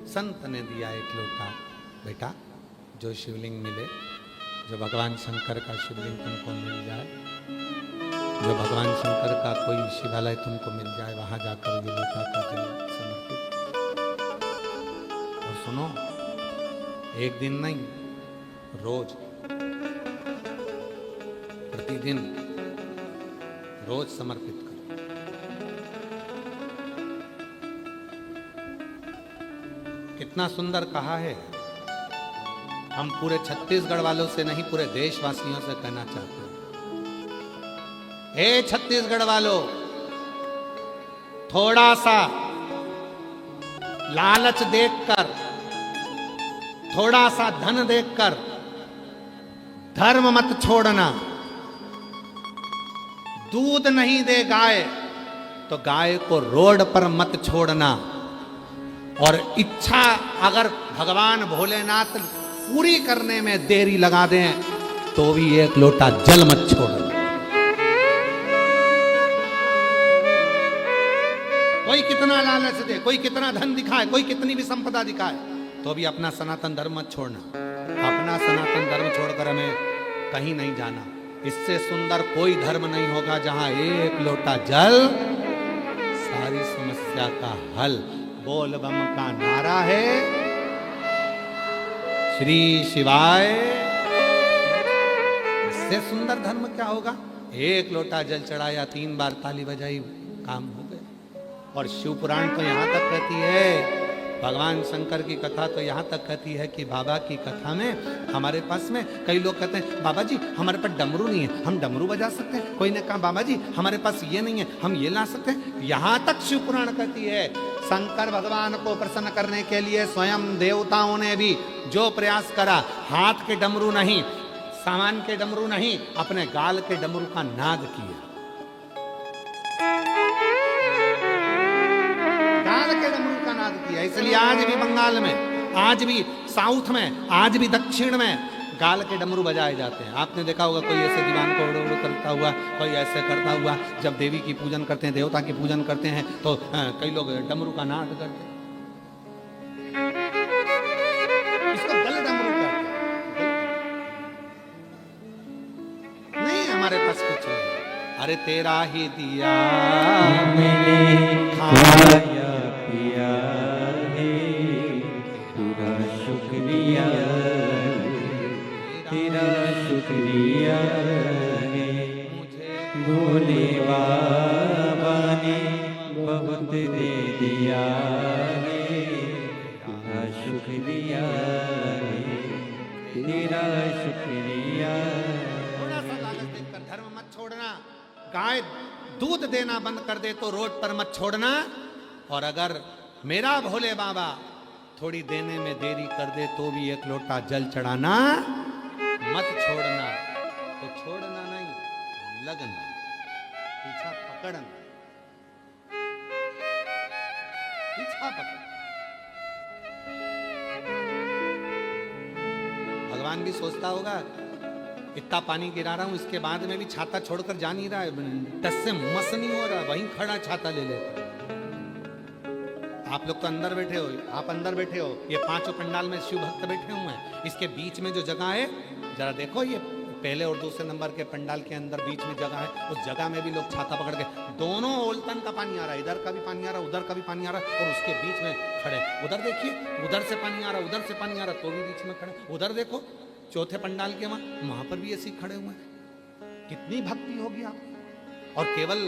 संत ने दिया 1 लोटा, बेटा जो शिवलिंग मिले, जो भगवान शंकर का शिवलिंग तुमको मिल जाए, जो भगवान शंकर का कोई शिवालय तुमको मिल जाए, वहां जाकर ये लोटा का जल समर्पित। सुनो, एक दिन नहीं, रोज, प्रतिदिन, रोज समर्पित करो। कितना सुंदर कहा है। हम पूरे छत्तीसगढ़ वालों से नहीं, पूरे देशवासियों से कहना चाहते हैं, हे छत्तीसगढ़ वालों, थोड़ा सा लालच देखकर, थोड़ा सा धन देखकर धर्म मत छोड़ना। दूध नहीं दे गाय तो गाय को रोड पर मत छोड़ना। और इच्छा अगर भगवान भोलेनाथ पूरी करने में देरी लगा दें तो भी एक लोटा जल मत छोड़ना। कोई कितना लालच दे, कोई कितना धन दिखाए, कोई कितनी भी संपदा दिखाए, तो भी अपना सनातन धर्म मत छोड़ना। अपना सनातन धर्म छोड़कर हमें कहीं नहीं जाना। इससे सुंदर कोई धर्म नहीं होगा जहां एक लोटा जल सारी समस्या का हल। बोल बम का नारा है, श्री शिवाय। इससे सुंदर धर्म क्या होगा? एक लोटा जल चढ़ाया, 3 बार ताली बजाई, काम हो गया। और शिव पुराण तो यहाँ तक कहती है, भगवान शंकर की कथा तो यहाँ तक कहती है कि बाबा की कथा में हमारे पास में कई लोग कहते हैं, बाबा जी हमारे पास डमरू नहीं है, हम डमरू बजा सकते हैं। कोई ने कहा, बाबा जी हमारे पास ये नहीं है, हम ये ला सकते हैं। यहाँ तक शिव पुराण कहती है, शंकर भगवान को प्रसन्न करने के लिए स्वयं देवताओं ने भी जो प्रयास करा, हाथ के डमरू नहीं, सामान के डमरू नहीं, अपने गाल के डमरू का नाद किया। गाल के डमरू का नाद किया। इसलिए आज भी बंगाल में, आज भी साउथ में, आज भी दक्षिण में गाल के डमरू बजाए जाते हैं। आपने देखा होगा कोई ऐसे दीवान को उड़ उड़ करता हुआ, कोई ऐसे करता हुआ। जब देवी की पूजन करते हैं, देवता की पूजन करते हैं, तो कई लोग डमरू का नाद करते हैं। इसको गल डमरू करते हैं। नहीं, हमारे पास कुछ नहीं। अरे तेरा ही दिया मैंने खाया पिया है, पूरा शुक्रिया, तेरा शुक्रिया है। भोले बाबा ने बहुत दे दिया है, तेरा शुक्रिया है, तेरा शुक्रिया। थोड़ा सा लालच देखकर धर्म मत छोड़ना। गाय दूध देना बंद कर दे तो रोड पर मत छोड़ना। और अगर मेरा भोले बाबा थोड़ी देने में देरी कर दे तो भी एक लोटा जल चढ़ाना मत छोड़ना। तो छोड़ना नहीं, लगना, पीछा पकड़ना, पीछा पकड़। भगवान भी सोचता होगा, इतना पानी गिरा रहा हूं, इसके बाद में भी छाता छोड़कर जा नहीं रहा है, टस से मस नहीं हो रहा, वहीं खड़ा छाता ले लेता। आप लोग तो अंदर बैठे हो, आप अंदर बैठे हो, ये 5 पंडाल में शिव भक्त बैठे हुए हैं। इसके बीच में जो जगह है, जरा देखो, ये पहले और दूसरे नंबर के पंडाल के अंदर बीच में जगह है, उस जगह में भी लोग छाता पकड़ के, दोनों ओलतन का पानी आ रहा है, इधर का भी पानी आ रहा है, उधर का भी पानी आ रहा है, और उसके बीच में खड़े। उधर देखिए, उधर से पानी आ रहा है, उधर से पानी आ रहा है, तो भी बीच में खड़े। उधर देखो, चौथे पंडाल के वहां पर भी ऐसे खड़े हुए हैं। कितनी भक्ति होगी आप। और केवल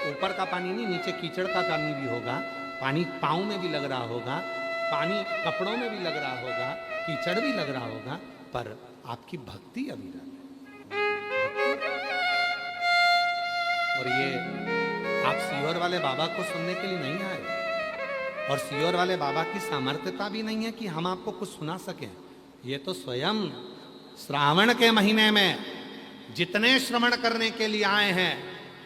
ऊपर का पानी नहीं, नीचे कीचड़ का पानी भी होगा, पानी पाँव में भी लग रहा होगा, पानी कपड़ों में भी लग रहा होगा, कीचड़ भी लग रहा होगा, पर आपकी भक्ति अविरल है। और ये आप सीहोर वाले बाबा को सुनने के लिए नहीं आए, और सीहोर वाले बाबा की सामर्थ्यता भी नहीं है कि हम आपको कुछ सुना सकें। ये तो स्वयं श्रावण के महीने में जितने श्रवण करने के लिए आए हैं,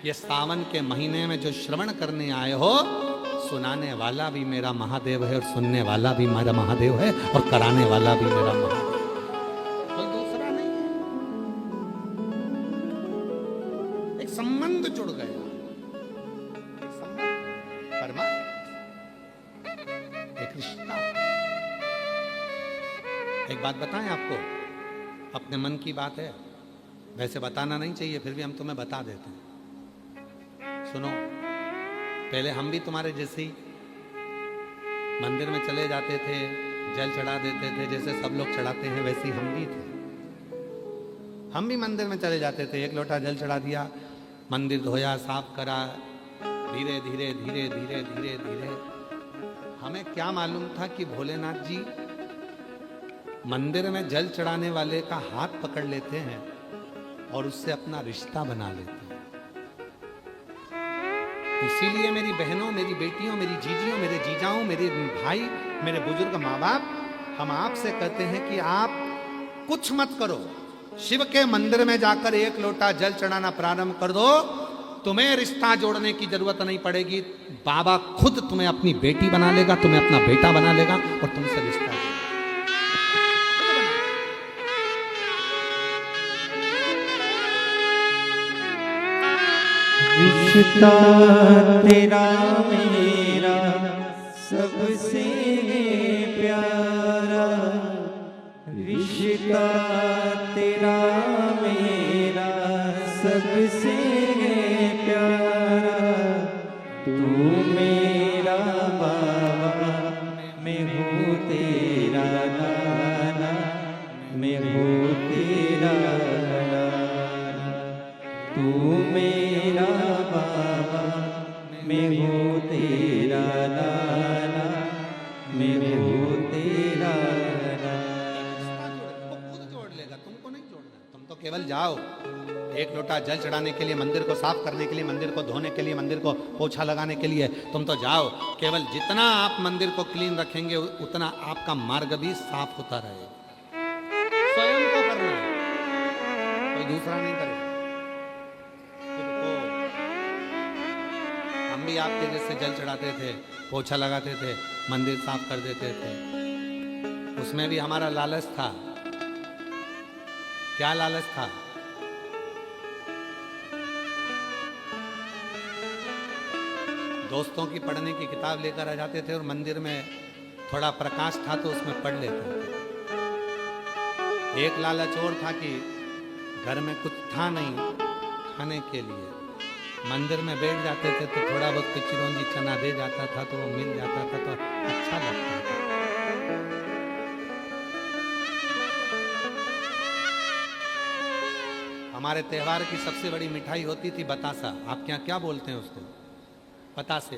ये सावन के महीने में जो श्रवण करने आए हो, सुनाने वाला भी मेरा महादेव है, और सुनने वाला भी मेरा महादेव है, और कराने वाला भी मेरा महादेव, कोई दूसरा नहीं है। एक संबंध जुड़ गया, एक संबंध, परमात्मा, एक रिश्ता। एक बात बताएं आपको, अपने मन की बात है, वैसे बताना नहीं चाहिए, फिर भी हम तुम्हें बता देते हैं। सुनो, पहले हम भी तुम्हारे जैसे ही मंदिर में चले जाते थे, जल चढ़ा देते थे, जैसे सब लोग चढ़ाते हैं वैसे ही हम भी थे। हम भी मंदिर में चले जाते थे, एक लोटा जल चढ़ा दिया, मंदिर धोया, साफ करा, धीरे धीरे धीरे धीरे धीरे धीरे। हमें क्या मालूम था कि भोलेनाथ जी मंदिर में जल चढ़ाने वाले का हाथ पकड़ लेते हैं और उससे अपना रिश्ता बना लेते हैं। इसीलिए मेरी बहनों, मेरी बेटियों, मेरी जीजियों, मेरे जीजाओं, मेरे भाई, मेरे बुजुर्ग माँ बाप, हम आपसे कहते हैं कि आप कुछ मत करो, शिव के मंदिर में जाकर एक लोटा जल चढ़ाना प्रारंभ कर दो, तुम्हें रिश्ता जोड़ने की जरूरत नहीं पड़ेगी। बाबा खुद तुम्हें अपनी बेटी बना लेगा, तुम्हें अपना बेटा बना लेगा और तुमसे रिश्ता जोड़ेगा। रिश्ता तेरा मेरा सबसे प्यारा, रिश्ता तेरा मेरा सबसे प्यारा, तू मेरा बाबा, मैं हूँ तेरा नाना, मैं हूँ तेरा नाना, तू मेरा बाबा, मैं हूँ तेरा नाना, मैं हूँ तेरा नाना। वो खुद जोड़ लेगा, तुमको नहीं जोड़ना। तुम तो केवल जाओ एक लोटा जल चढ़ाने के लिए, मंदिर को साफ करने के लिए, मंदिर को धोने के लिए, मंदिर को पोछा लगाने के लिए तुम तो जाओ। केवल जितना आप मंदिर को क्लीन रखेंगे उतना आपका मार्ग भी साफ होता रहेगा। स्वयं को करना है, कोई दूसरा नहीं करेगा। हम भी आपके जैसे जल चढ़ाते थे, पोछा लगाते थे, मंदिर साफ कर देते थे। उसमें भी हमारा लालच था। क्या लालच था? दोस्तों की पढ़ने की किताब लेकर आ जाते थे और मंदिर में थोड़ा प्रकाश था तो उसमें पढ़ लेते थे। एक लालच और था कि घर में कुछ था नहीं खाने के लिए, मंदिर में बैठ जाते थे तो थोड़ा बहुत कुछ चिरौंजी चना दे जाता था तो वो मिल जाता था तो अच्छा लगता था। हमारे त्योहार की सबसे बड़ी मिठाई होती थी बतासा। आपके यहाँ क्या बोलते हैं उसको? बतासे।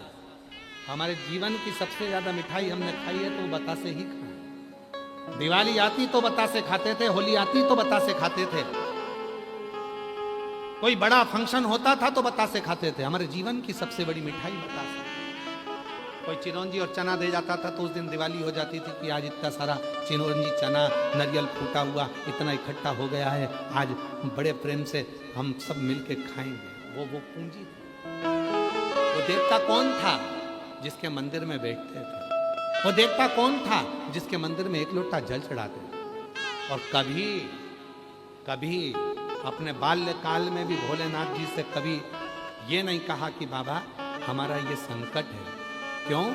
हमारे जीवन की सबसे ज्यादा मिठाई हमने खाई है तो वो बतासे ही खाए। दिवाली आती तो बतासे खाते थे, होली आती तो बतासे खाते थे, कोई बड़ा फंक्शन होता था तो बतासे खाते थे। हमारे जीवन की सबसे बड़ी मिठाई बतासे। कोई चिरौंजी और चना दे जाता था तो उस दिन दिवाली हो जाती थी कि आज इतना सारा चिरौंजी चना नारियल फूटा हुआ इतना इकट्ठा हो गया है, आज बड़े प्रेम से हम सब मिलके खाएंगे। वो पूंजी थी। वो देवता कौन था? जिसके मंदिर में बैठते थे। वो देवता कौन था? जिसके मंदिर में एक लोटा जल चढ़ाते थे। और कभी कभी अपने बाल्यकाल में भी भोलेनाथ जी से कभी ये नहीं कहा कि बाबा हमारा ये संकट है। क्यों?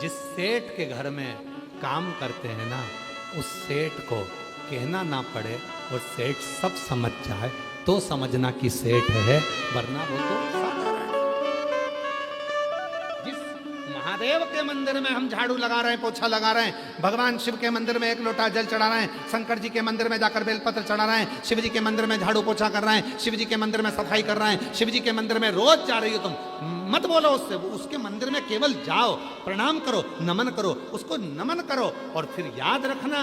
जिस सेठ के घर में काम करते हैं ना, उस सेठ को कहना ना पड़े और सेठ सब समझ जाए तो समझना कि सेठ है, वरना वो तो साधारण है। जिस महादेव के मंदिर में हम झाड़ू लगा रहे हैं, पोछा लगा रहे हैं, भगवान शिव के मंदिर में एक लोटा जल चढ़ा रहे हैं, शंकर जी के मंदिर में जाकर बेलपत्र चढ़ा रहे हैं, शिव जी के मंदिर में झाड़ू पोछा कर रहे हैं, शिव जी के मंदिर में सफाई कर रहे हैं, शिव जी के मंदिर में रोज जा रही हो तुम, मत बोलो उससे। उसके मंदिर में केवल जाओ, प्रणाम करो, नमन करो, उसको नमन करो और फिर याद रखना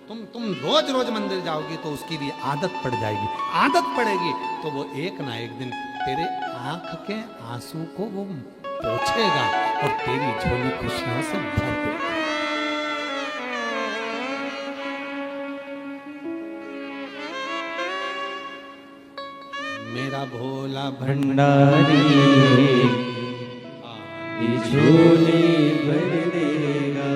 तुम रोज रोज मंदिर जाओगी तो उसकी भी आदत पड़ जाएगी। आदत पड़ेगी तो वो एक ना एक दिन तेरे आंख के आंसू को वो पोंछेगा और तेरी झोली खुशियों से भर देगा। मेरा भोला भंडारी झोली भर देगा,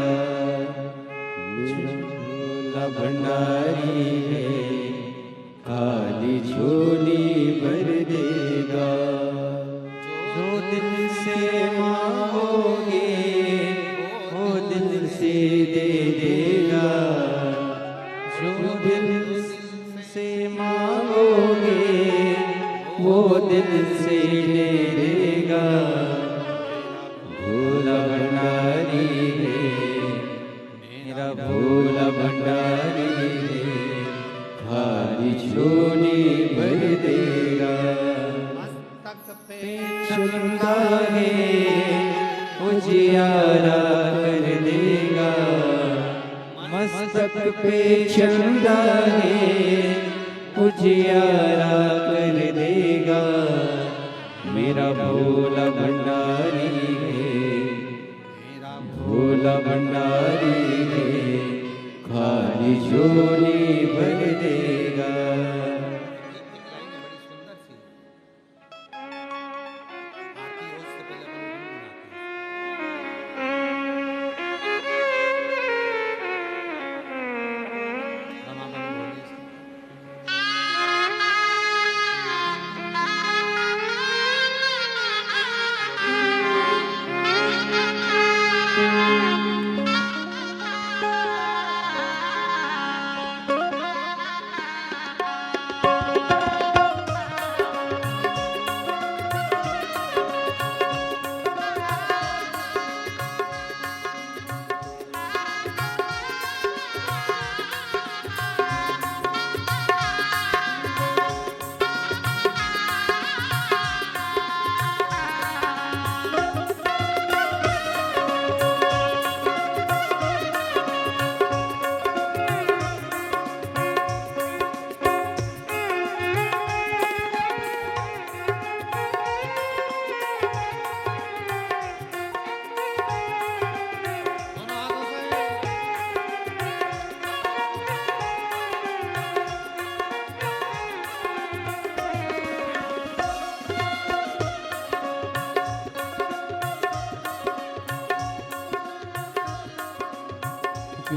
भोला भंडारी खाली झोली भर देगा। जो दिल से मांगोगे वो दिल से दे देगा, जो दिल से मांगोगे वो दिल से ले लेगा। भोला भंडारी है भोला भंडारी है, खाली झोली भर देगा। मस्तक पे चंदा है उजियारा कर देगा, मस्तक पे चंदा है उजियारा कर देगा। मेरा भोला भंडारी है, मेरा भोला भंडारी है, खाली झोली भर देगा। एक लाइन है बड़ी सुंदर सी। आरती हो उससे पहले अपन गुनगुनाते हैं। रमाबन भोले से। दोनों हाथों से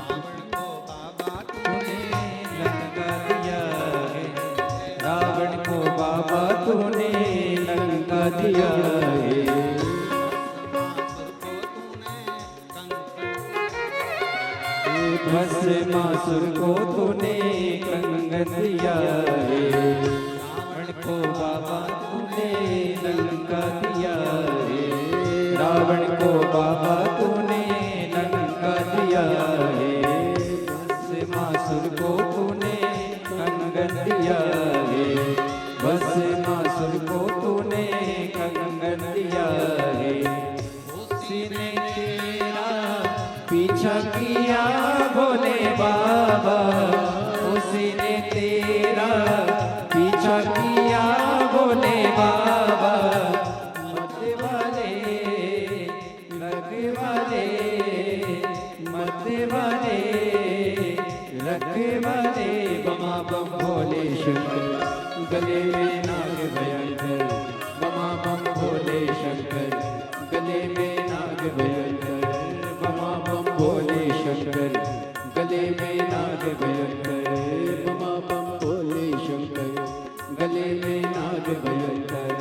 रावण को बाबा तूने लंका दिया है, रावण को बाबा तूने लंका दिया है। भस्मासुर को तूने कंगन दिया है। भस्मासुर को बाबा तूने लंका दिया है, रावण को बाबा तूने लंका दिया है। भस्मासुर को तूने कंगन दिया है, भस्मासुर को तूने कंगन दिया है। उसी ने तेरा पीछा किया भोले बाबा, उसी ने तेरा पीछा किया भोले बाबा। मत वाले रख वाले, मत वाले रख वाले, बमा बम भोले शंकर, गले में नाग भयंकर, बमा बम भोले शंकर, गले में नाग भयंकर, बमा बम भोले शंकर, गले में नाग भयंकर, बमा बम भोले शंकर, गले में नाग भयंकर।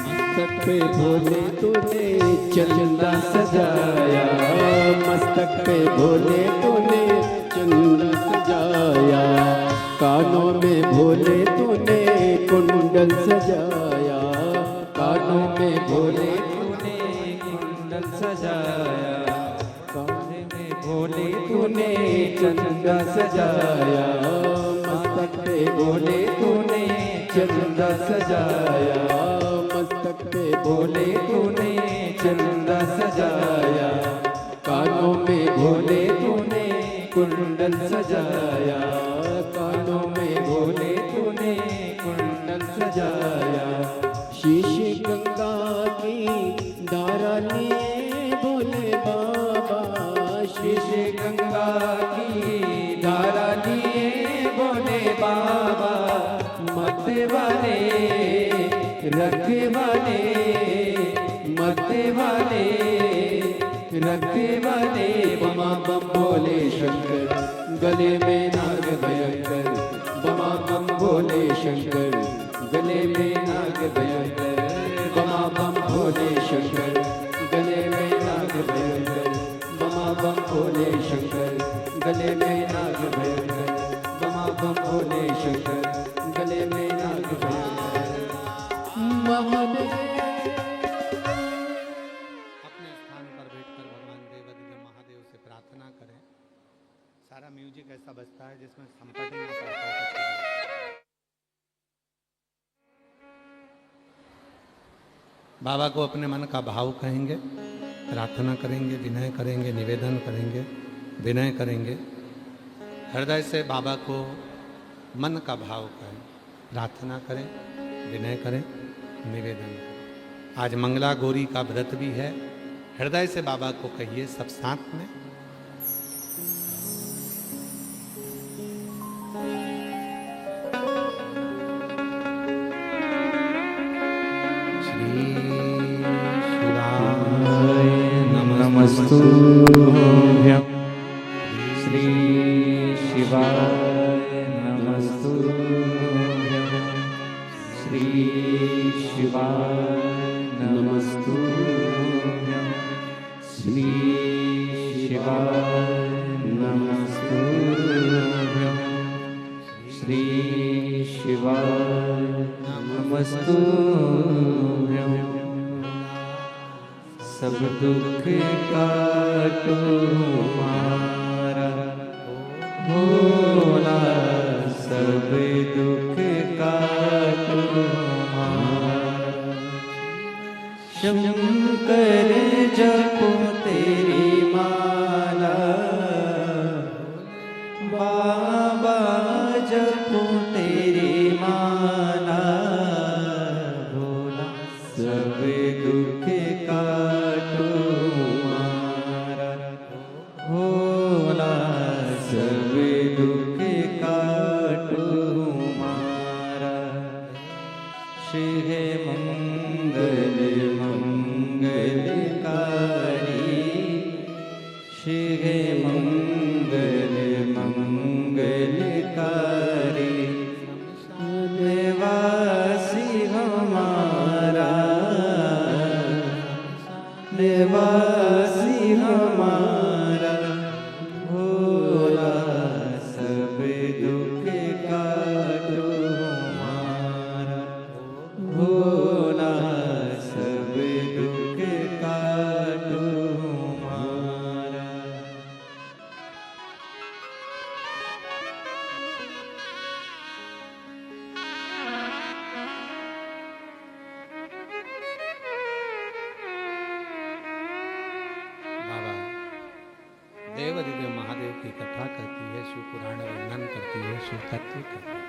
मस्तक पे भोले तूने चंदा सजाया, मस्तक पे भोले तूने चंदा सजाया, कानों में भोले तूने कुंडल सजाया, कानों में भोले तूने कुंडल सजाया, कानों में भोले तूने चंदा सजाया, मस्तक पे भोले तूने चंदा सजाया, मस्तक पे भोले तूने चंदा सजाया, कानों में भोले तूने कुंडल सजाया, कानों में भोले तूने कुंडल सजाया। शीश गंगा की धारा लिए भोले बाबा, शीश गंगा की धारा लिए भोले बाबा, मतवाले रखवाले मतवाले रखवाले बमा बम भोले शंकर गले में नाग भयंकर बमा बम भोले शंकर गले में नाग भयंकर बमा बम भोले शंकर गले में नाग भयंकर बमा बम भोले शंकर गले में नाग भयंकर बमा बम भोले शंकर गले में नाग भयंकर महादेव अपने स्थान पर बैठकर भगवान देवादिदेव महादेव से प्रार्थना करें। सारा म्यूजिक ऐसा बजता है जिसमें संकट नहीं पड़ता है। बाबा को अपने मन का भाव कहेंगे, प्रार्थना करेंगे, विनय करेंगे, निवेदन करेंगे, विनय करेंगे। हृदय से बाबा को मन का भाव करें, प्रार्थना करें, विनय करें, निवेदन करें। आज मंगला गौरी का व्रत भी है। हृदय से बाबा को कहिए सब साथ में। श्री शिवाय नमस्तुभ्यं श्री शिवाय नमस्तुभ्यं श्री शिवाय नमस्तुभ्यं श्री शिवाय नमस्तुभ्यं श्री शिवाय नमस्तुभ्यं सब दुख काटो हमारा भोला सब दुख काटो हमारा शंकर जपो तेरी माला बाबा जपो तेरी माला भोला सब दुख काटो हमारा भोला सब दुख काटो हमारा शिव मंगल मंगलकारी शिव मंगल मंगलकारी निवासी हमारा निवासी हमारा भोला सब दुख काटो हमारा भोला सब दुख काटो हमारा बाबा देवादिदेव महादेव की कथा करती है, शिव पुराण वर्णन करती है, शिव तत्व करती है।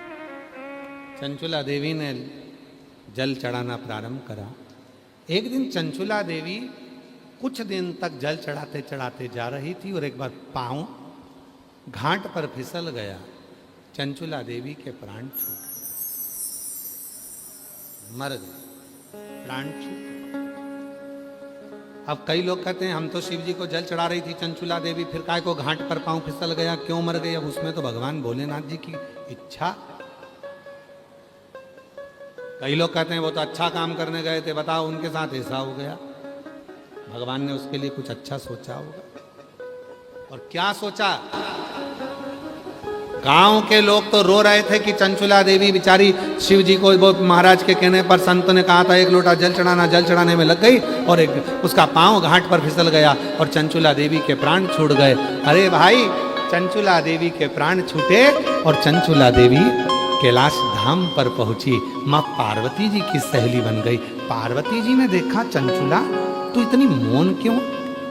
चंचुला देवी ने जल चढ़ाना प्रारंभ करा। एक दिन चंचुला देवी कुछ दिन तक जल चढ़ाते चढ़ाते जा रही थी और एक बार पांव घाट पर फिसल गया। चंचुला देवी के प्राण छूट गए, मर गए, प्राण छूट गए। अब कई लोग कहते हैं हम तो शिव जी को जल चढ़ा रही थी चंचुला देवी, फिर काय को घाट पर पांव फिसल गया, क्यों मर गई? अब उसमें तो भगवान भोलेनाथ जी की इच्छा। कई लोग कहते हैं वो तो अच्छा काम करने गए थे, बताओ उनके साथ ऐसा हो गया। भगवान ने उसके लिए कुछ अच्छा सोचा होगा। और क्या सोचा? गांव के लोग तो रो रहे थे कि चंचुला देवी बेचारी शिव जी को वो महाराज के कहने पर संत ने कहा था एक लोटा जल चढ़ाना, जल चढ़ाने में लग गई और एक उसका पांव घाट पर फिसल गया और चंचुला देवी के प्राण छूट गए। अरे भाई, चंचुला देवी के प्राण छूटे और चंचुला देवी कैलाश धाम पर पहुंची। माँ पार्वती जी की सहेली बन गई। पार्वती जी ने देखा चंचुला तू इतनी मौन क्यों?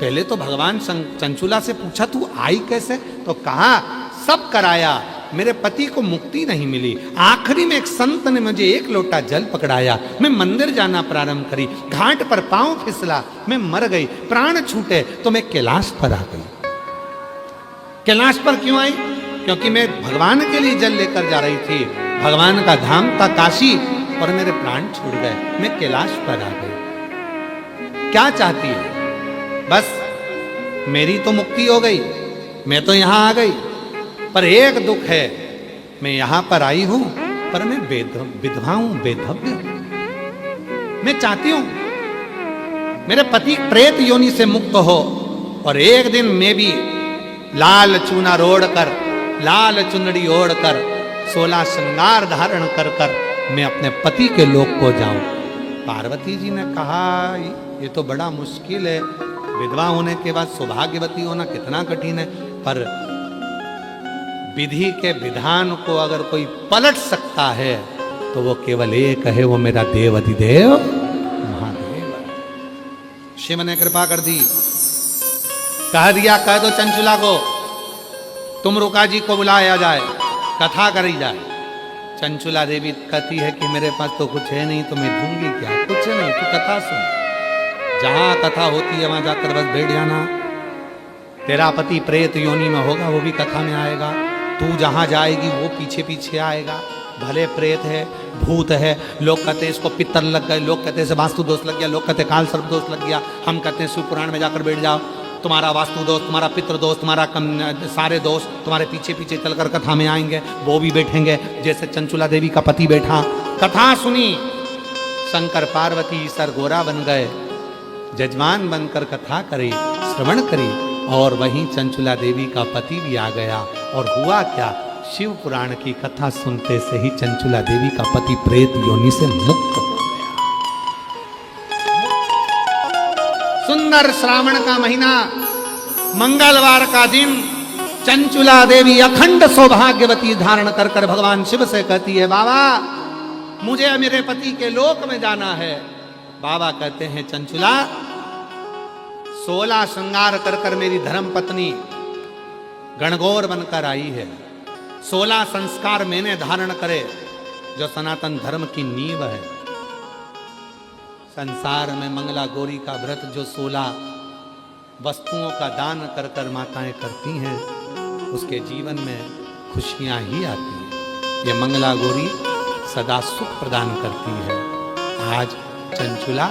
पहले तो भगवान चंचुला से पूछा तू आई कैसे, तो कहा सब कराया, मेरे पति को मुक्ति नहीं मिली। आखिरी में एक संत ने मुझे एक लोटा जल पकड़ाया, मैं मंदिर जाना प्रारंभ करी, घाट पर पांव फिसला, मैं मर गई, प्राण छूटे तो मैं कैलाश पर आ गई। कैलाश पर क्यों आई? क्योंकि मैं भगवान के लिए जल लेकर जा रही थी। भगवान का धाम था काशी और मेरे प्राण छूट गए, मैं कैलाश पर आ गई। क्या चाहती है? बस मेरी तो मुक्ति हो गई, मैं तो यहां आ गई, पर एक दुख है, मैं यहां पर आई हूं पर मैं विधवा हूं, बेधव्य हूं। मैं चाहती हूं मेरे पति प्रेत योनि से मुक्त हो और एक दिन मैं भी लाल चूना रोड़ कर, लाल चुनड़ी ओढ़ कर, 16 श्रृंगार धारण कर कर मैं अपने पति के लोक को जाऊं। पार्वती जी ने कहा ये तो बड़ा मुश्किल है, विधवा होने के बाद सौभाग्यवती होना कितना कठिन है, पर विधि के विधान को अगर कोई पलट सकता है तो वो केवल एक है, वो मेरा देव अधिदेव महादेव। शिव ने कृपा कर दी, कह दिया कह दो चंचुला को तुम रुका जी को बुलाया जाए, कथा करी जाए। चंचुला देवी कहती है कि मेरे पास तो कुछ है नहीं, तो मैं दूंगी क्या? कुछ नहीं, तू कथा सुन, जहां कथा होती है वहां जाकर बस बैठ जाना। तेरा पति प्रेत योनि में होगा, वो भी कथा में आएगा, तू जहां जाएगी वो पीछे पीछे आएगा। भले प्रेत है, भूत है, लोग कहते हैं इसको पित्तर लग गए, लोग कहते हैं इसे वास्तु दोष लग गया, लोग कहते हैं काल सर्प दोष लग गया, हम कहते हैं शिव पुराण में जाकर बैठ जाओ, तुम्हारा वास्तु दोष, तुम्हारा पितृ दोष, तुम्हारा सारे दोष तुम्हारे पीछे पीछे चलकर कथा में आएंगे। वो भी बैठेंगे जैसे चंचुला देवी का पति बैठा, कथा सुनी, शंकर पार्वती सर गोरा बन गए, जजमान बनकर कथा करी, श्रवण करी, और वहीं चंचुला देवी का पति भी आ गया। और हुआ क्या, शिव पुराण की कथा सुनते से ही चंचुला देवी का पति प्रेत योनि से मुक्त हो गया। सुंदर श्रावण का महीना, मंगलवार का दिन, चंचुला देवी अखंड सौभाग्यवती धारण कर कर भगवान शिव से कहती है, बाबा मुझे मेरे पति के लोक में जाना है। बाबा कहते हैं, चंचुला 16 श्रृंगार कर कर मेरी धर्म पत्नी गणगौर बनकर आई है, 16 संस्कार मैंने धारण करे, जो सनातन धर्म की नींव है। संसार में मंगला गौरी का व्रत जो 16 वस्तुओं का दान कर कर माताएं करती हैं, उसके जीवन में खुशियां ही आती हैं। ये मंगला गौरी सदा सुख प्रदान करती है। आज चंचुला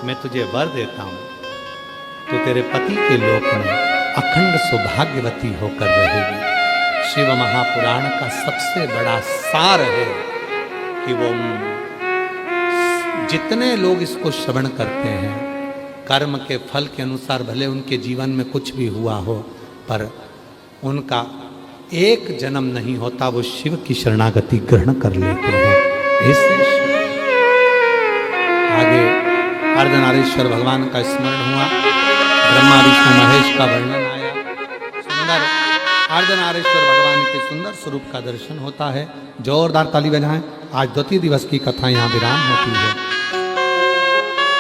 मैं तुझे वर देता हूं, तो तेरे पति के लोक में अखंड सौभाग्यवती होकर रहेगी। शिव महापुराण का सबसे बड़ा सार है कि वो जितने लोग इसको श्रवण करते हैं, कर्म के फल के अनुसार भले उनके जीवन में कुछ भी हुआ हो, पर उनका एक जन्म नहीं होता, वो शिव की शरणागति ग्रहण कर लेते हैं। इससे आगे अर्धनारीश्वर भगवान का स्मरण हुआ, ब्रह्मा विष्णु महेश का वर्णन आया, सुंदर अर्धनारीश्वर भगवान के सुंदर स्वरूप का दर्शन होता है। जोरदार ताली बजाएं। आज द्वितीय दिवस की कथा यहाँ विराम होती है।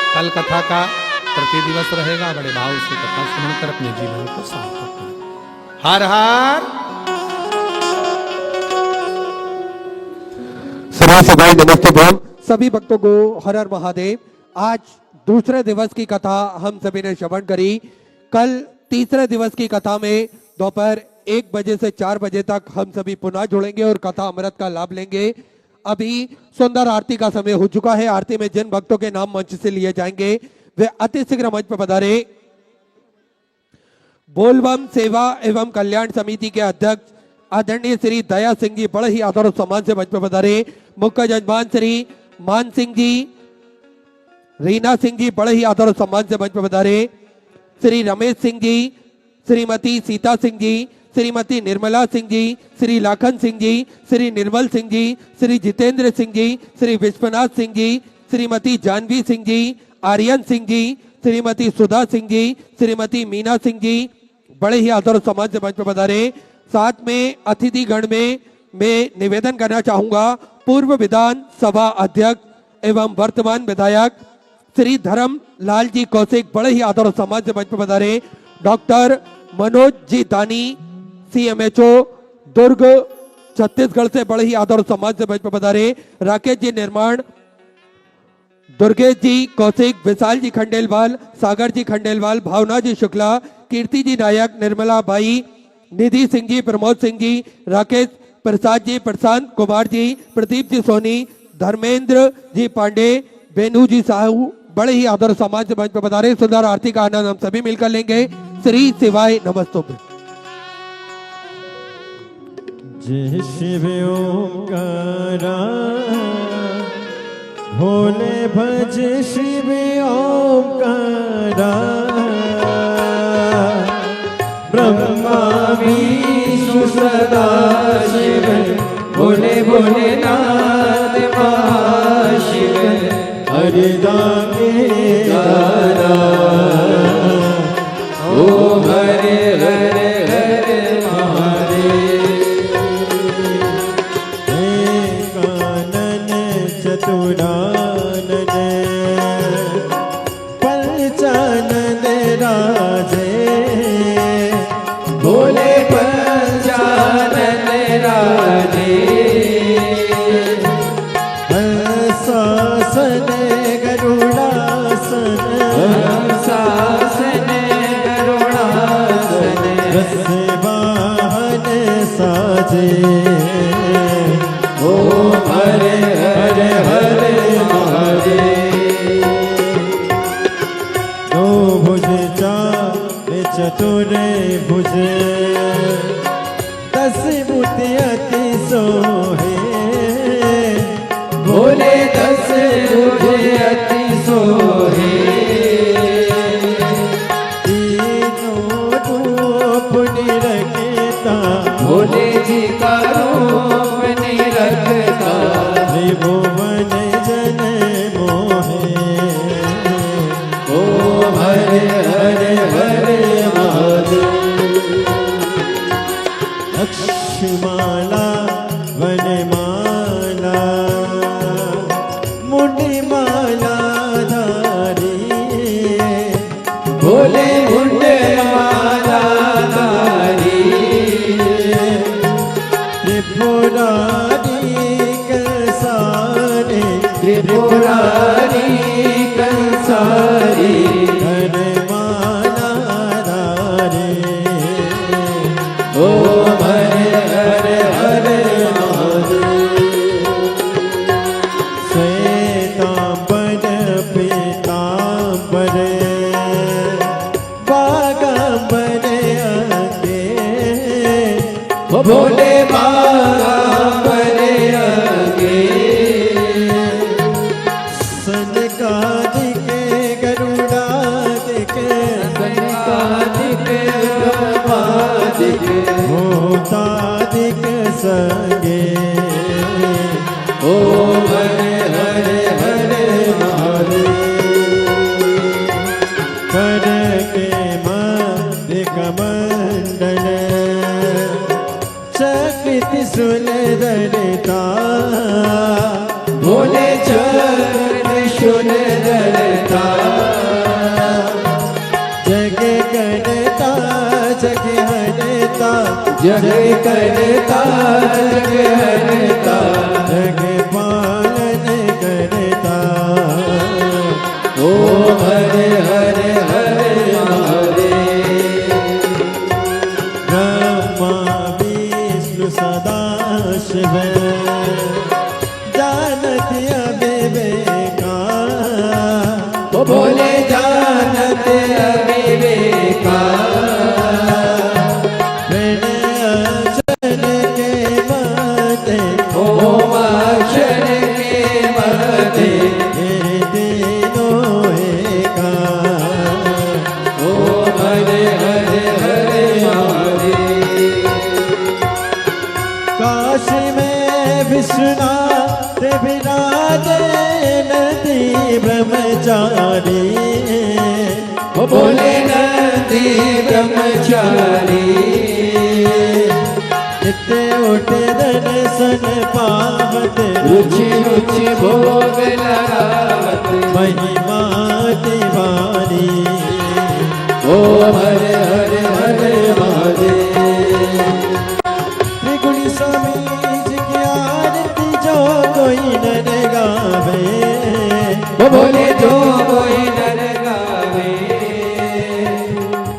कल कथा का तृतीय दिवस रहेगा। बड़े भाव से कथा सुनकर अपने जीवन को सार्थक करें। हर हर सभी नमस्ते बोल सभी भक्तों को हर हर महादेव। आज दूसरे दिवस की कथा हम सभी ने श्रवण करी। कल तीसरे दिवस की कथा में दोपहर 1 बजे से 4 बजे तक हम सभी पुनः जुड़ेंगे और कथा अमृत का लाभ लेंगे। अभी सुंदर आरती का समय हो चुका है। आरती में जिन भक्तों के नाम मंच से लिए जाएंगे वे अति शीघ्र मंच पर पधारे। बोलबम सेवा एवं कल्याण समिति के अध्यक्ष आदरणीय श्री दया सिंह जी बड़े ही आदर और सम्मान से मंच पर पधारे। मुख्य जजमान श्री मान सिंह जी, रीना सिंह जी बड़े ही आदर और सम्मान से मंच पर पधारे। श्री रमेश सिंह जी, श्रीमती सीता सिंह जी, श्रीमती निर्मला सिंह जी, श्री लाखन सिंह जी, श्री निर्मल सिंह जी, श्री जितेंद्र सिंह जी, श्री विश्वनाथ सिंह जी, श्रीमती जानवी सिंह जी, आर्यन सिंह जी, श्रीमती सुधा सिंह जी, श्रीमती मीना सिंह जी बड़े ही आदर और सम्मान से मंच पर पधारे। साथ में अतिथि गण में मैं निवेदन करना चाहूंगा, पूर्व विधान सभा अध्यक्ष एवं वर्तमान विधायक श्री धर्म लाल जी कौशिक बड़े ही आदर और सम्मान से मंच पर पधारे। डॉक्टर मनोज जी दानी CMHO दुर्ग छत्तीसगढ़ से बड़े ही आदर और सम्मान से मंच पर पधारे। राकेश जी निर्माण, दुर्गेश जी कौशिक, विशाल जी खंडेलवाल, सागर जी खंडेलवाल, भावना जी शुक्ला, कीर्ति जी नायक, निर्मला बाई, निधि सिंह जी, प्रमोद सिंह जी, राकेश प्रसाद जी प्रशांत कुमार जी, प्रदीप जी सोनी, धर्मेंद्र जी पांडे, बेनू जी साहू बड़े ही आदर सम्मान से मंच पर पधारे। सुंदर आरती का आनंद हम सभी मिलकर लेंगे। श्री शिवाय नमस्तुभ्यं। जय शिव ओंकारा भोले भज शिव ओंकारा ब्रह्मा विष्णु सदा शिव भोले भोलेनाथ महाशिव हरिदागे दारा ओम हरे हरे हरे महादेव कानन चतुरानन पंचानन राजे भोले पंचानन राजे हंसासन गरुड़ासन हंसासन गरुड़ासन रस वाहन साजे ओम हरे हरे हरे महादेव दो भुज चार चतुर भुज दस बुद्धि अति सोहे भोले दस बुद्धि अति सोहे तीनों रूप निरखता भोले जी का रूप निरखता त्रिभुवन जन मोहे ओम हरे हरे हरे महादेव लक्ष्माला वनमाला मुंडमाला धारी भोले मुंडमाला धारी त्रिपुरारी कंसारी त्रिपुरारी कंसारी वनमाला धारी ओम हरे हरे हरे महादेव श्वेतांबर पीतांबर बागांबर अंगे भोले बागांबर अंगे सनकादिक गरुड़ादिक सनकादिक ब्रह्मादिक भूतादिक संगे ओम हरे हरे हरे महादेव कर के मालिक मंडल चक्र सुंदरता भोले चक्र सुंदरता जग करता जग हरता जग करता जग हरता जग पालन करता ओम हरे हरे हरे महादेव ब्रह्मा विष्णु सदा शिव जानत अविवेका भोले जानत अविवेका ओम अक्षर के मध्य तीनों एका ओम हरे हरे हरे महादेव काशी में विश्वनाथ विराजे नदी ब्रह्मचारी बोले नदी ब्रह्मचारी नित्य उठ दर्शन पावत रुचि रुचि भोग लगावत महिमा दीवानी ओम हरे हरे हरे महादेव त्रिगुणी स्वामी जी की आरती जो कोई नर गावे बोले जो कोई नर गावे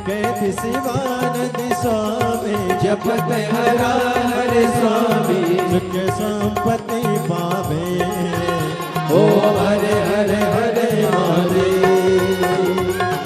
कहती शिवानंद स्वामी जपत हरा हर स्वामी सुख संपत्ति पावे। ओम हरे हरे हरे महादेव।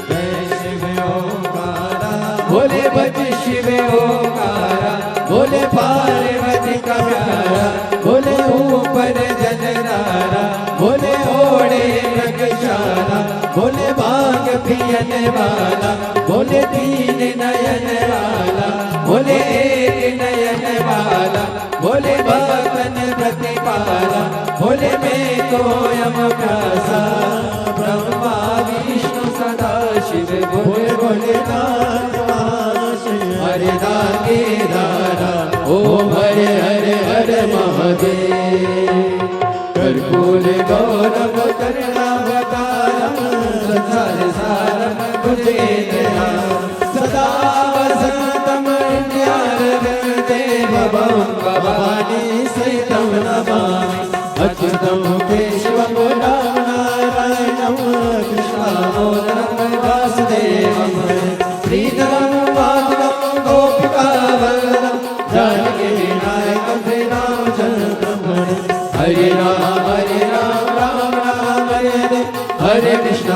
जय शिव ओंकारा बोले भज शिव ओंकारा, बोले पार्वती का प्यारा, बोले ऊपर जलधारा, बोले ओढ़े मृगशाला, बोले भाग पियन वाला, बोले तीन नयन वाला, बोले एक नयन वाला, बोले भक्तन प्रतिपाला, बोले मैं तो यम प्यासा, ब्रह्मा विष्णु सदा शिव, बोले बोले हरे दागे दारा। ओम हरे हरे हरे महादेव। कर्पूर गौरव करुणावतारम, संसार सारम भुजगेन्द्रहारम, सदा वसंतम हृदयारविन्दे भवानी सहितं नमामि। अच्युतं केशवं राम नारायणं कृष्णं वासुदेवं, श्रीधरं माधवं गोपिकावल्लभं, जानकी नायकं श्रीरामचन्द्रं। हरे राम राम राम हरे हरे कृष्ण